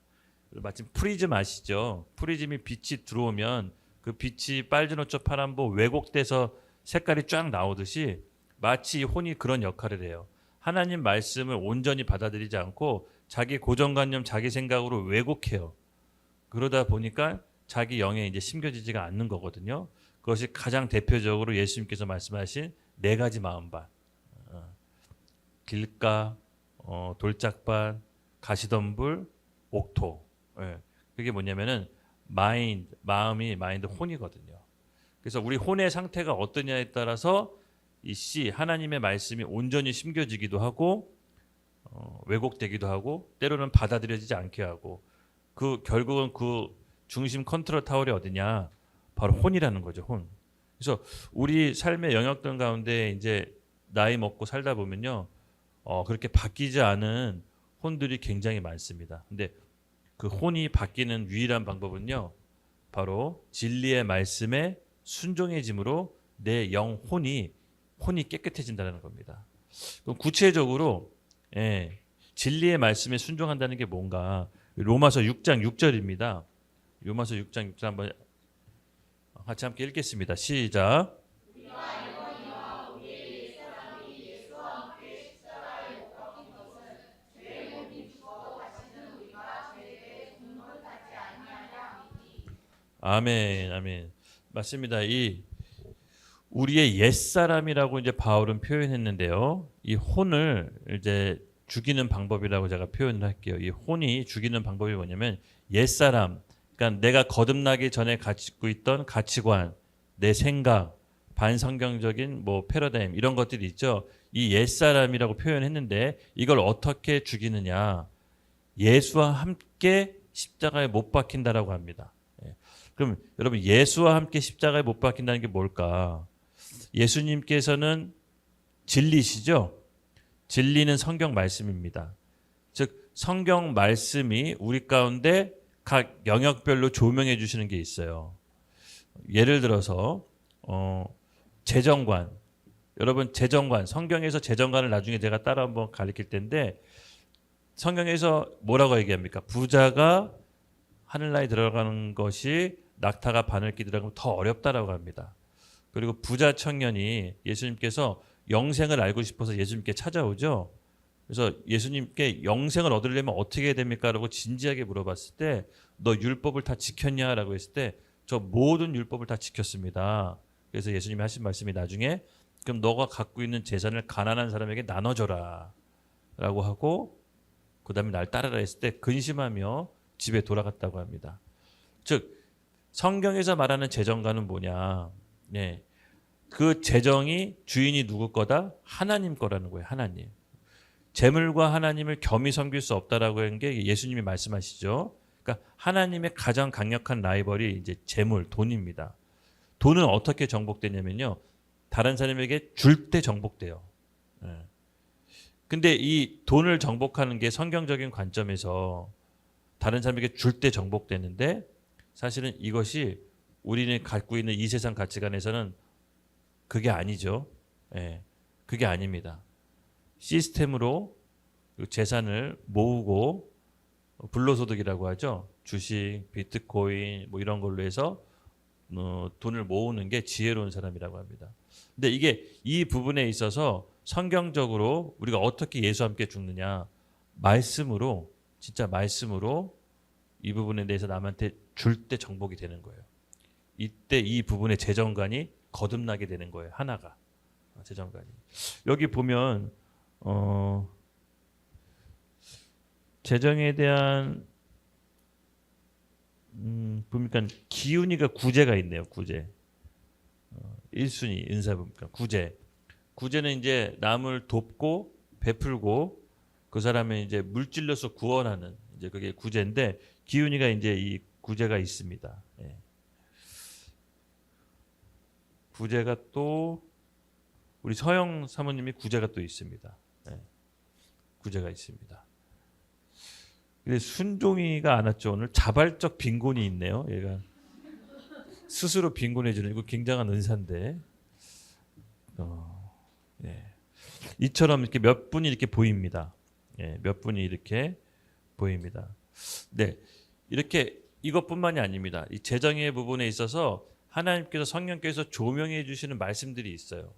마침 프리즘 아시죠? 프리즘이 빛이 들어오면 그 빛이 빨주노초 파란보 왜곡돼서 색깔이 쫙 나오듯이 마치 이 혼이 그런 역할을 해요. 하나님 말씀을 온전히 받아들이지 않고 자기 고정관념, 자기 생각으로 왜곡해요. 그러다 보니까 자기 영에 이제 심겨지지가 않는 거거든요. 그것이 가장 대표적으로 예수님께서 말씀하신 네 가지 마음밭, 길가, 돌짝밭, 가시덤불, 옥토. 예. 그게 뭐냐면은 마음이 마인드 혼이거든요. 그래서 우리 혼의 상태가 어떠냐에 따라서 이 씨 하나님의 말씀이 온전히 심겨지기도 하고 왜곡되기도 하고 때로는 받아들여지지 않게 하고 그 결국은 그 중심 컨트롤 타월이 어디냐? 바로 혼이라는 거죠. 혼. 그래서 우리 삶의 영역들 가운데 이제 나이 먹고 살다 보면요, 그렇게 바뀌지 않은 혼들이 굉장히 많습니다. 근데 그 혼이 바뀌는 유일한 방법은요, 바로 진리의 말씀에 순종해짐으로 내 영혼이 깨끗해진다는 겁니다. 그럼 구체적으로 진리의 말씀에 순종한다는 게 뭔가? 로마서 6장 6절입니다. 로마서 6장 6절 한번 같이 함께 읽겠습니다. 시작. 아멘, 아멘. 맞습니다. 이 우리의 옛사람이라고 이제 바울은 표현했는데요. 이 혼을 이제 죽이는 방법이라고 제가 표현을 할게요. 이 혼이 죽이는 방법이 뭐냐면 옛사람, 그러니까 내가 거듭나기 전에 가지고 있던 가치관, 내 생각, 반성경적인 뭐 패러다임 이런 것들이 있죠. 이 옛사람이라고 표현했는데 이걸 어떻게 죽이느냐? 예수와 함께 십자가에 못 박힌다라고 합니다. 그럼 여러분 예수와 함께 십자가에 못 박힌다는 게 뭘까? 예수님께서는 진리시죠? 진리는 성경 말씀입니다. 즉 성경 말씀이 우리 가운데 각 영역별로 조명해 주시는 게 있어요. 예를 들어서 재정관. 여러분 재정관, 성경에서 재정관을 나중에 제가 따라 한번 가르칠 텐데 성경에서 뭐라고 얘기합니까? 부자가 하늘나라에 들어가는 것이 낙타가 바늘기 들어가면 더 어렵다라고 합니다. 그리고 부자 청년이 예수님께서 영생을 알고 싶어서 예수님께 찾아오죠. 그래서 예수님께 영생을 얻으려면 어떻게 해야 됩니까? 라고 진지하게 물어봤을 때 너 율법을 다 지켰냐? 라고 했을 때 저 모든 율법을 다 지켰습니다. 그래서 예수님이 하신 말씀이 나중에 그럼 너가 갖고 있는 재산을 가난한 사람에게 나눠줘라 라고 하고 그 다음에 날 따르라 했을 때 근심하며 집에 돌아갔다고 합니다. 즉 성경에서 말하는 재정가는 뭐냐? 그 재정이 주인이 누구 거다? 하나님 거라는 거예요. 하나님. 재물과 하나님을 겸히 섬길 수 없다라고 하는 게 예수님이 말씀하시죠. 그러니까 하나님의 가장 강력한 라이벌이 이제 재물, 돈입니다. 돈은 어떻게 정복되냐면요. 다른 사람에게 줄 때 정복돼요. 근데 이 돈을 정복하는 게 성경적인 관점에서 다른 사람에게 줄 때 정복되는데 사실은 이것이 우리는 갖고 있는 이 세상 가치관에서는 그게 아니죠. 그게 아닙니다. 시스템으로 재산을 모으고 불로소득이라고 하죠. 주식, 비트코인 뭐 이런 걸로 해서 돈을 모으는 게 지혜로운 사람이라고 합니다. 근데 이게 이 부분에 있어서 성경적으로 우리가 어떻게 예수와 함께 죽느냐? 말씀으로, 진짜 말씀으로 이 부분에 대해서 남한테 줄 때 정복이 되는 거예요. 이때 이 부분의 재정관이 거듭나게 되는 거예요. 하나가 재정관이. 여기 보면 재정에 대한 보니까 기운이가 구제가 있네요. 구제. 1순위 은사 보니까 구제. 구제는 이제 남을 돕고 베풀고 그 사람의 이제 물질로서 구원하는 이제 그게 구제인데 기운이가 이제 이 구제가 있습니다. 구제가 또 우리 서영 사모님이 구제가 또 있습니다. 구제가 있습니다. 근데 순종이가 안 왔죠. 오늘 자발적 빈곤이 있네요. 얘가 스스로 빈곤해지는 이거 굉장한 은사인데 이처럼 이렇게 몇 분이 이렇게 보입니다. 몇 분이 이렇게 보입니다. 네, 이렇게 이것뿐만이 아닙니다. 이 재정의 부분에 있어서 하나님께서 성령께서 조명해 주시는 말씀들이 있어요.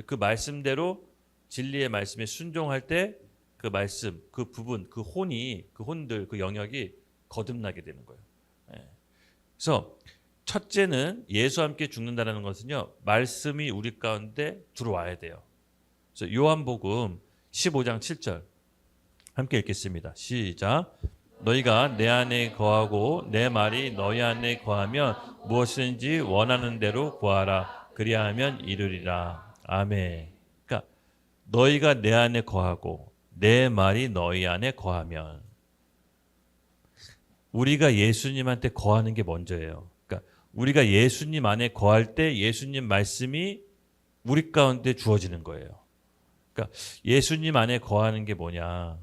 그 말씀대로 진리의 말씀에 순종할 때 그 말씀, 그 부분, 그 혼이, 그 혼들, 그 영역이 거듭나게 되는 거예요. 그래서 첫째는 예수와 함께 죽는다는 것은요, 말씀이 우리 가운데 들어와야 돼요. 그래서 요한복음 15장 7절 함께 읽겠습니다. 시작. 너희가 내 안에 거하고 내 말이 너희 안에 거하면 무엇이든지 원하는 대로 구하라. 그리하면 이루리라. 아멘. 그러니까 너희가 내 안에 거하고 내 말이 너희 안에 거하면 우리가 예수님한테 거하는 게 먼저예요. 그러니까 우리가 예수님 안에 거할 때 예수님 말씀이 우리 가운데 주어지는 거예요. 그러니까 예수님 안에 거하는 게 뭐냐?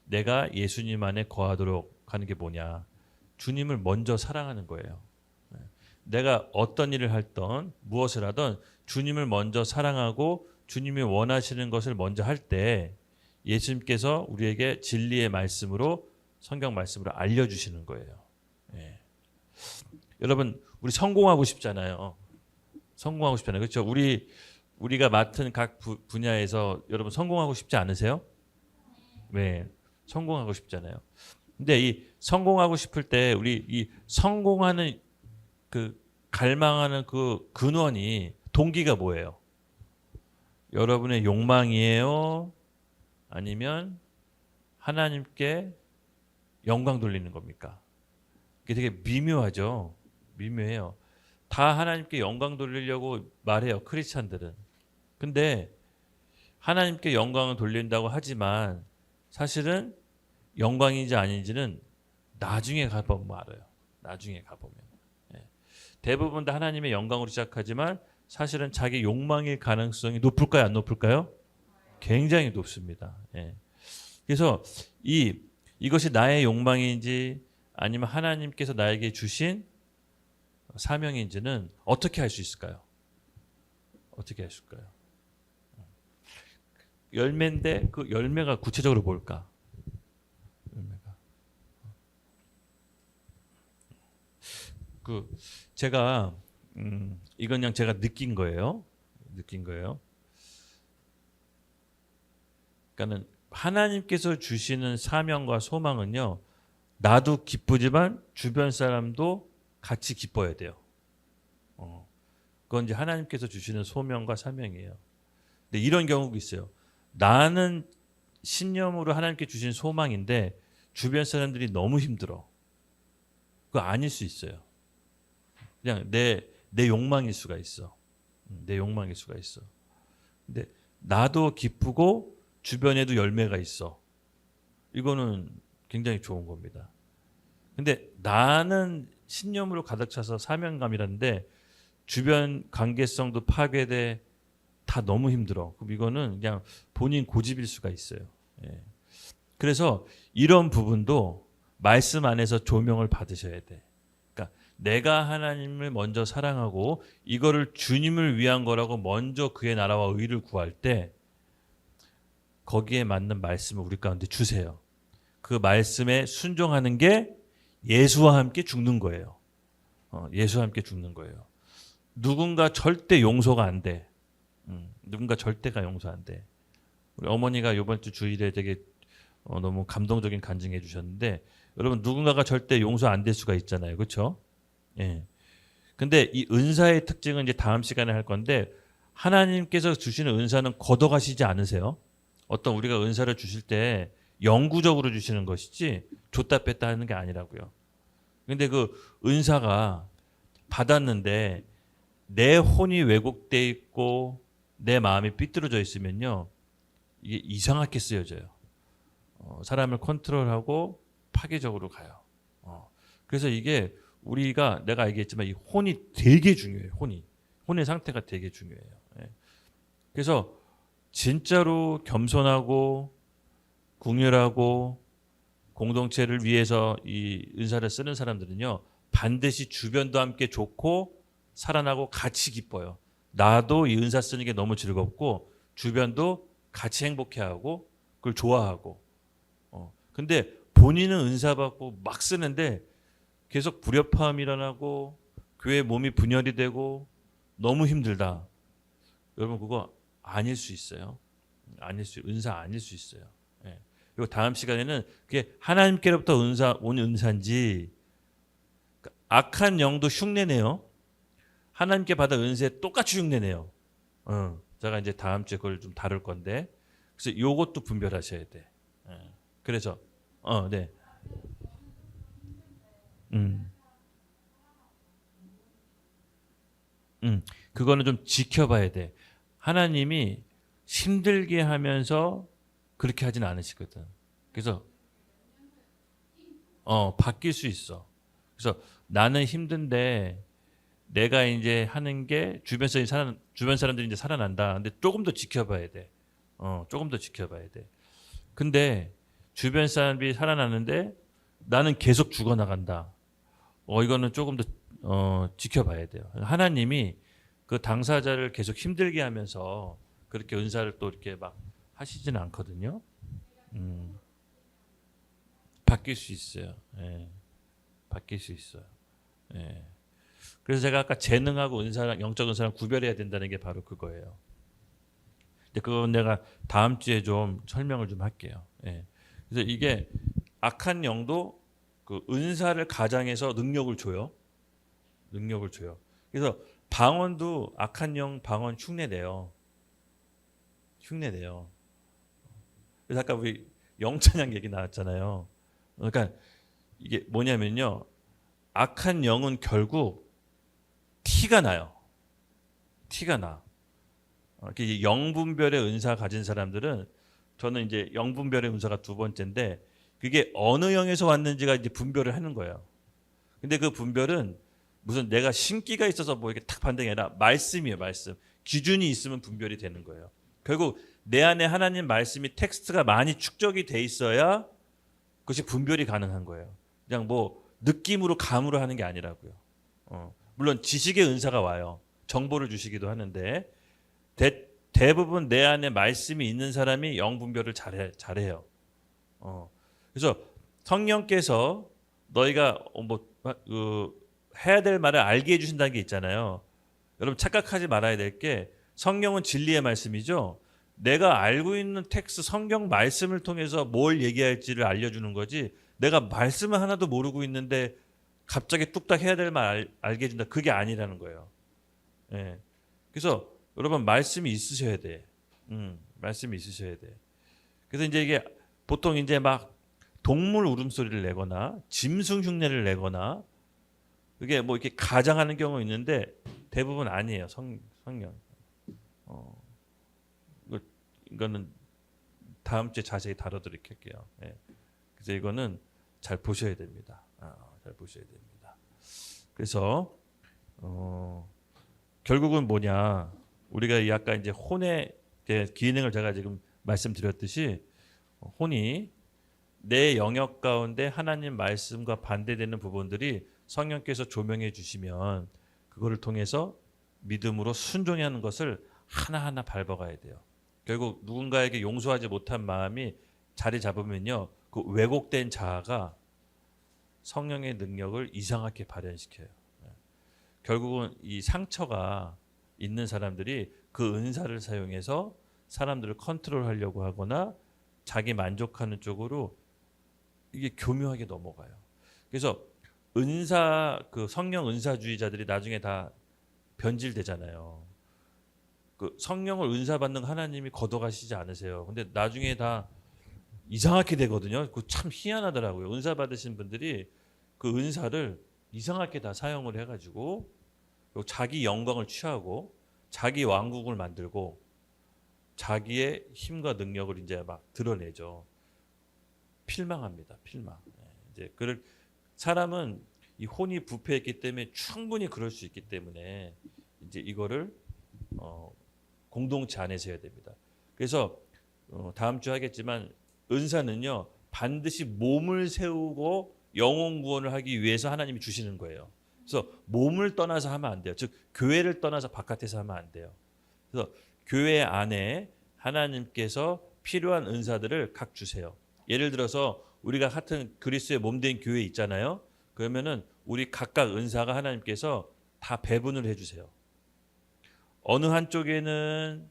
내가 예수님 안에 거하도록 하는 게 뭐냐? 주님을 먼저 사랑하는 거예요. 내가 어떤 일을 하든 무엇을 하든 주님을 먼저 사랑하고 주님이 원하시는 것을 먼저 할 때 예수님께서 우리에게 진리의 말씀으로 성경 말씀으로 알려주시는 거예요. 예. 여러분 우리 성공하고 싶잖아요. 성공하고 싶잖아요. 그렇죠? 우리가 맡은 각 분야에서 여러분 성공하고 싶지 않으세요? 네, 성공하고 싶잖아요. 근데 이 성공하고 싶을 때 우리 이 성공하는 그 갈망하는 그 근원이 동기가 뭐예요? 여러분의 욕망이에요? 아니면 하나님께 영광 돌리는 겁니까? 이게 되게 미묘하죠. 미묘해요. 다 하나님께 영광 돌리려고 말해요. 크리스찬들은. 근데 하나님께 영광을 돌린다고 하지만 사실은 영광인지 아닌지는 나중에 가보면 알아요. 나중에 가보면. 예. 대부분 다 하나님의 영광으로 시작하지만 사실은 자기 욕망일 가능성이 높을까요? 안 높을까요? 굉장히 높습니다. 예. 그래서 이것이 나의 욕망인지 아니면 하나님께서 나에게 주신 사명인지는 어떻게 할 수 있을까요? 어떻게 할 수 있을까요? 열매인데 그 열매가 구체적으로 뭘까? 열매가 제가 이건 그냥 제가 느낀 거예요. 느낀 거예요. 그러니까는 하나님께서 주시는 사명과 소망은요. 나도 기쁘지만 주변 사람도 같이 기뻐야 돼요. 그건 이제 하나님께서 주시는 소명과 사명이에요. 근데 이런 경우가 있어요. 나는 신념으로 하나님께 주신 소망인데 주변 사람들이 너무 힘들어. 그거 아닐 수 있어요. 그냥 내 욕망일 수가 있어. 내 욕망일 수가 있어. 근데 나도 기쁘고 주변에도 열매가 있어. 이거는 굉장히 좋은 겁니다. 근데 나는 신념으로 가득 차서 사명감이라는데 주변 관계성도 파괴돼 다 너무 힘들어. 그럼 이거는 그냥 본인 고집일 수가 있어요. 예. 그래서 이런 부분도 말씀 안에서 조명을 받으셔야 돼. 그러니까 내가 하나님을 먼저 사랑하고 이거를 주님을 위한 거라고 먼저 그의 나라와 의를 구할 때 거기에 맞는 말씀을 우리 가운데 주세요. 그 말씀에 순종하는 게 예수와 함께 죽는 거예요. 예수와 함께 죽는 거예요. 누군가 절대 용서가 안 돼. 누군가 절대가 용서 안 돼. 우리 어머니가 이번 주 주일에 되게 너무 감동적인 간증해 주셨는데 여러분 누군가가 절대 용서 안 될 수가 있잖아요. 그렇죠? 예. 근데 이 은사의 특징은 이제 다음 시간에 할 건데 하나님께서 주시는 은사는 걷어가시지 않으세요. 어떤 우리가 은사를 주실 때 영구적으로 주시는 것이지 줬다 뺐다 하는 게 아니라고요. 근데 그 은사가 받았는데 내 혼이 왜곡돼 있고 내 마음이 삐뚤어져 있으면요. 이게 이상하게 쓰여져요. 사람을 컨트롤하고 파괴적으로 가요. 그래서 이게 우리가 내가 얘기했지만 이 혼이 되게 중요해요. 혼의 상태가 되게 중요해요. 예. 그래서 진짜로 겸손하고 궁휼하고 공동체를 위해서 이 은사를 쓰는 사람들은요. 반드시 주변도 함께 좋고 살아나고 같이 기뻐요. 나도 이 은사 쓰는 게 너무 즐겁고 주변도 같이 행복해하고 그걸 좋아하고. 근데 본인은 은사 받고 막 쓰는데 계속 불협화음이 일어나고 교회 몸이 분열이 되고 너무 힘들다. 여러분 그거 아닐 수 있어요. 은사 아닐 수 있어요. 예. 그리고 다음 시간에는 그게 하나님께로부터 온 은사인지 악한 영도 흉내내요. 하나님께 받은 은사에 똑같이 흉내내요. 제가 이제 다음 주에 그걸 좀 다룰 건데 그래서 이것도 분별하셔야 돼. 예. 그래서 네. 그거는 좀 지켜봐야 돼. 하나님이 힘들게 하면서 그렇게 하진 않으시거든. 그래서 바뀔 수 있어. 그래서 나는 힘든데 내가 이제 하는 게 주변 사람들이 이제 살아난다. 근데 조금 더 지켜봐야 돼. 조금 더 지켜봐야 돼. 근데 주변 사람들이 살아나는데 나는 계속 죽어나간다. 이거는 조금 더 지켜봐야 돼요. 하나님이 그 당사자를 계속 힘들게 하면서 그렇게 은사를 또 이렇게 막 하시지는 않거든요. 바뀔 수 있어요. 예. 바뀔 수 있어요. 예. 그래서 제가 아까 재능하고 은사랑 영적 은사랑 구별해야 된다는 게 바로 그거예요. 근데 그건 내가 다음 주에 좀 설명을 좀 할게요. 예. 그래서 이게 악한 영도 그 은사를 가장해서 능력을 줘요. 능력을 줘요. 그래서 방언도 악한 영 방언 흉내내요. 흉내내요. 그래서 아까 우리 영찬양 얘기 나왔잖아요. 그러니까 이게 뭐냐면요. 악한 영은 결국 티가 나요. 티가 나. 영분별의 은사 가진 사람들은 저는 이제 영분별의 은사가 두 번째인데 그게 어느 영에서 왔는지가 이제 분별을 하는 거예요. 근데 그 분별은 무슨 내가 신기가 있어서 뭐 이렇게 탁 반등이 아니라 말씀이에요, 말씀. 기준이 있으면 분별이 되는 거예요. 결국 내 안에 하나님 말씀이 텍스트가 많이 축적이 돼 있어야 그것이 분별이 가능한 거예요. 그냥 뭐 느낌으로 감으로 하는 게 아니라고요. 물론 지식의 은사가 와요. 정보를 주시기도 하는데 대부분 내 안에 말씀이 있는 사람이 영분별을 잘해요. 그래서 성령께서 너희가 해야 될 말을 알게 해주신다는 게 있잖아요. 여러분 착각하지 말아야 될 게 성령은 진리의 말씀이죠. 내가 알고 있는 텍스트 성경 말씀을 통해서 뭘 얘기할지를 알려주는 거지 내가 말씀을 하나도 모르고 있는데 갑자기 뚝딱 해야 될 말 알게 해준다. 그게 아니라는 거예요. 예. 그래서 여러분 말씀이 있으셔야 돼. 말씀이 있으셔야 돼. 그래서 이제 이게 보통 이제 막 동물 울음소리를 내거나 짐승 흉내를 내거나 그게 뭐 이렇게 가장하는 경우 있는데 대부분 아니에요. 성령. 이거는 다음 주에 자세히 다뤄드릴게요. 예. 그래서 이거는 잘 보셔야 됩니다. 잘 보셔야 됩니다. 그래서 결국은 뭐냐? 우리가 이 아까 이제 혼의 기능을 제가 지금 말씀드렸듯이 혼이 내 영역 가운데 하나님 말씀과 반대되는 부분들이 성령께서 조명해 주시면 그거를 통해서 믿음으로 순종하는 것을 하나하나 밟아가야 돼요. 결국 누군가에게 용서하지 못한 마음이 자리 잡으면요, 그 왜곡된 자아가 성령의 능력을 이상하게 발현시켜요. 결국은 이 상처가 있는 사람들이 그 은사를 사용해서 사람들을 컨트롤하려고 하거나 자기 만족하는 쪽으로 이게 교묘하게 넘어가요. 그래서 그 성령 은사주의자들이 나중에 다 변질되잖아요. 그 성령을 은사 받는 하나님이 걷어가시지 않으세요. 근데 나중에 다 이상하게 되거든요. 그 참 희한하더라고요. 은사 받으신 분들이 그 은사를 이상하게 다 사용을 해가지고 자기 영광을 취하고 자기 왕국을 만들고 자기의 힘과 능력을 이제 막 드러내죠. 필망합니다. 필망. 이제 사람은 이 혼이 부패했기 때문에 충분히 그럴 수 있기 때문에 이제 이거를 공동체 안에서 해야 됩니다. 그래서 다음 주 하겠지만 은사는요 반드시 몸을 세우고 영혼 구원을 하기 위해서 하나님이 주시는 거예요. 그래서 몸을 떠나서 하면 안 돼요. 즉 교회를 떠나서 바깥에서 하면 안 돼요. 그래서 교회 안에 하나님께서 필요한 은사들을 각 주세요. 예를 들어서 우리가 같은 그리스도의 몸된 교회 있잖아요. 그러면은 우리 각각 은사가 하나님께서 다 배분을 해주세요. 어느 한쪽에는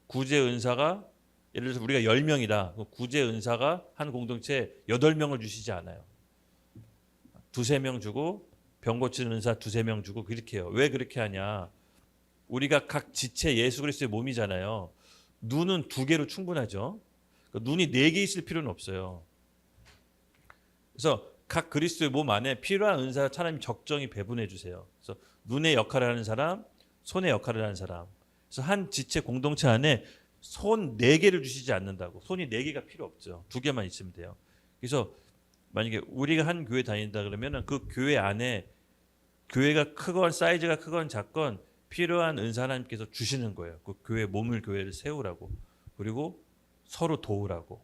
구제 은사가 예를 들어서 우리가 10명이다. 구제 은사가 한 공동체에 8명을 주시지 않아요. 2-3명 주고 병 고치는 은사 2-3명 주고 그렇게 해요. 왜 그렇게 하냐? 우리가 각 지체 예수 그리스도의 몸이잖아요. 눈은 2개로 충분하죠. 눈이 4개 있을 필요는 없어요. 그래서 각 그리스도의 몸 안에 필요한 은사 하나님 적정히 배분해 주세요. 그래서 눈의 역할을 하는 사람, 손의 역할을 하는 사람. 그래서 한 지체 공동체 안에 손 4개를 주시지 않는다고. 손이 4개가 필요 없죠. 2개만 있으면 돼요. 그래서 만약에 우리가 한 교회 다닌다 그러면 그 교회 안에 교회가 크건 사이즈가 크건 작건 필요한 은사 하나님께서 주시는 거예요. 그 교회를 세우라고. 그리고 서로 도우라고.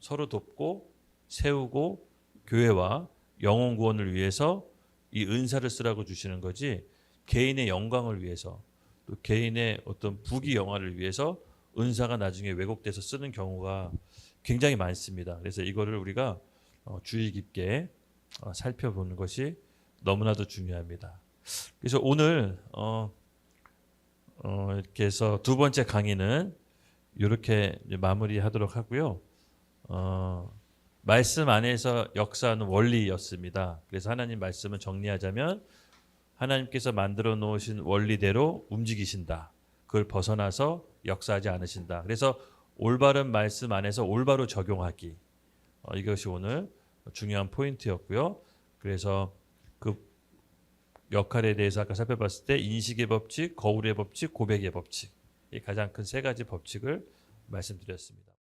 서로 돕고 세우고 교회와 영혼 구원을 위해서 이 은사를 쓰라고 주시는 거지 개인의 영광을 위해서 또 개인의 어떤 부귀 영화를 위해서 은사가 나중에 왜곡돼서 쓰는 경우가 굉장히 많습니다. 그래서 이거를 우리가 주의 깊게 살펴보는 것이 너무나도 중요합니다. 그래서 오늘 이렇게 해서 두 번째 강의는 이렇게 이제 마무리하도록 하고요. 말씀 안에서 역사하는 원리였습니다. 그래서 하나님 말씀을 정리하자면 하나님께서 만들어 놓으신 원리대로 움직이신다. 그걸 벗어나서 역사하지 않으신다. 그래서 올바른 말씀 안에서 올바로 적용하기. 이것이 오늘 중요한 포인트였고요. 그래서 그 역할에 대해서 아까 살펴봤을 때 인식의 법칙, 거울의 법칙, 고백의 법칙. 이 가장 큰 세 가지 법칙을 말씀드렸습니다.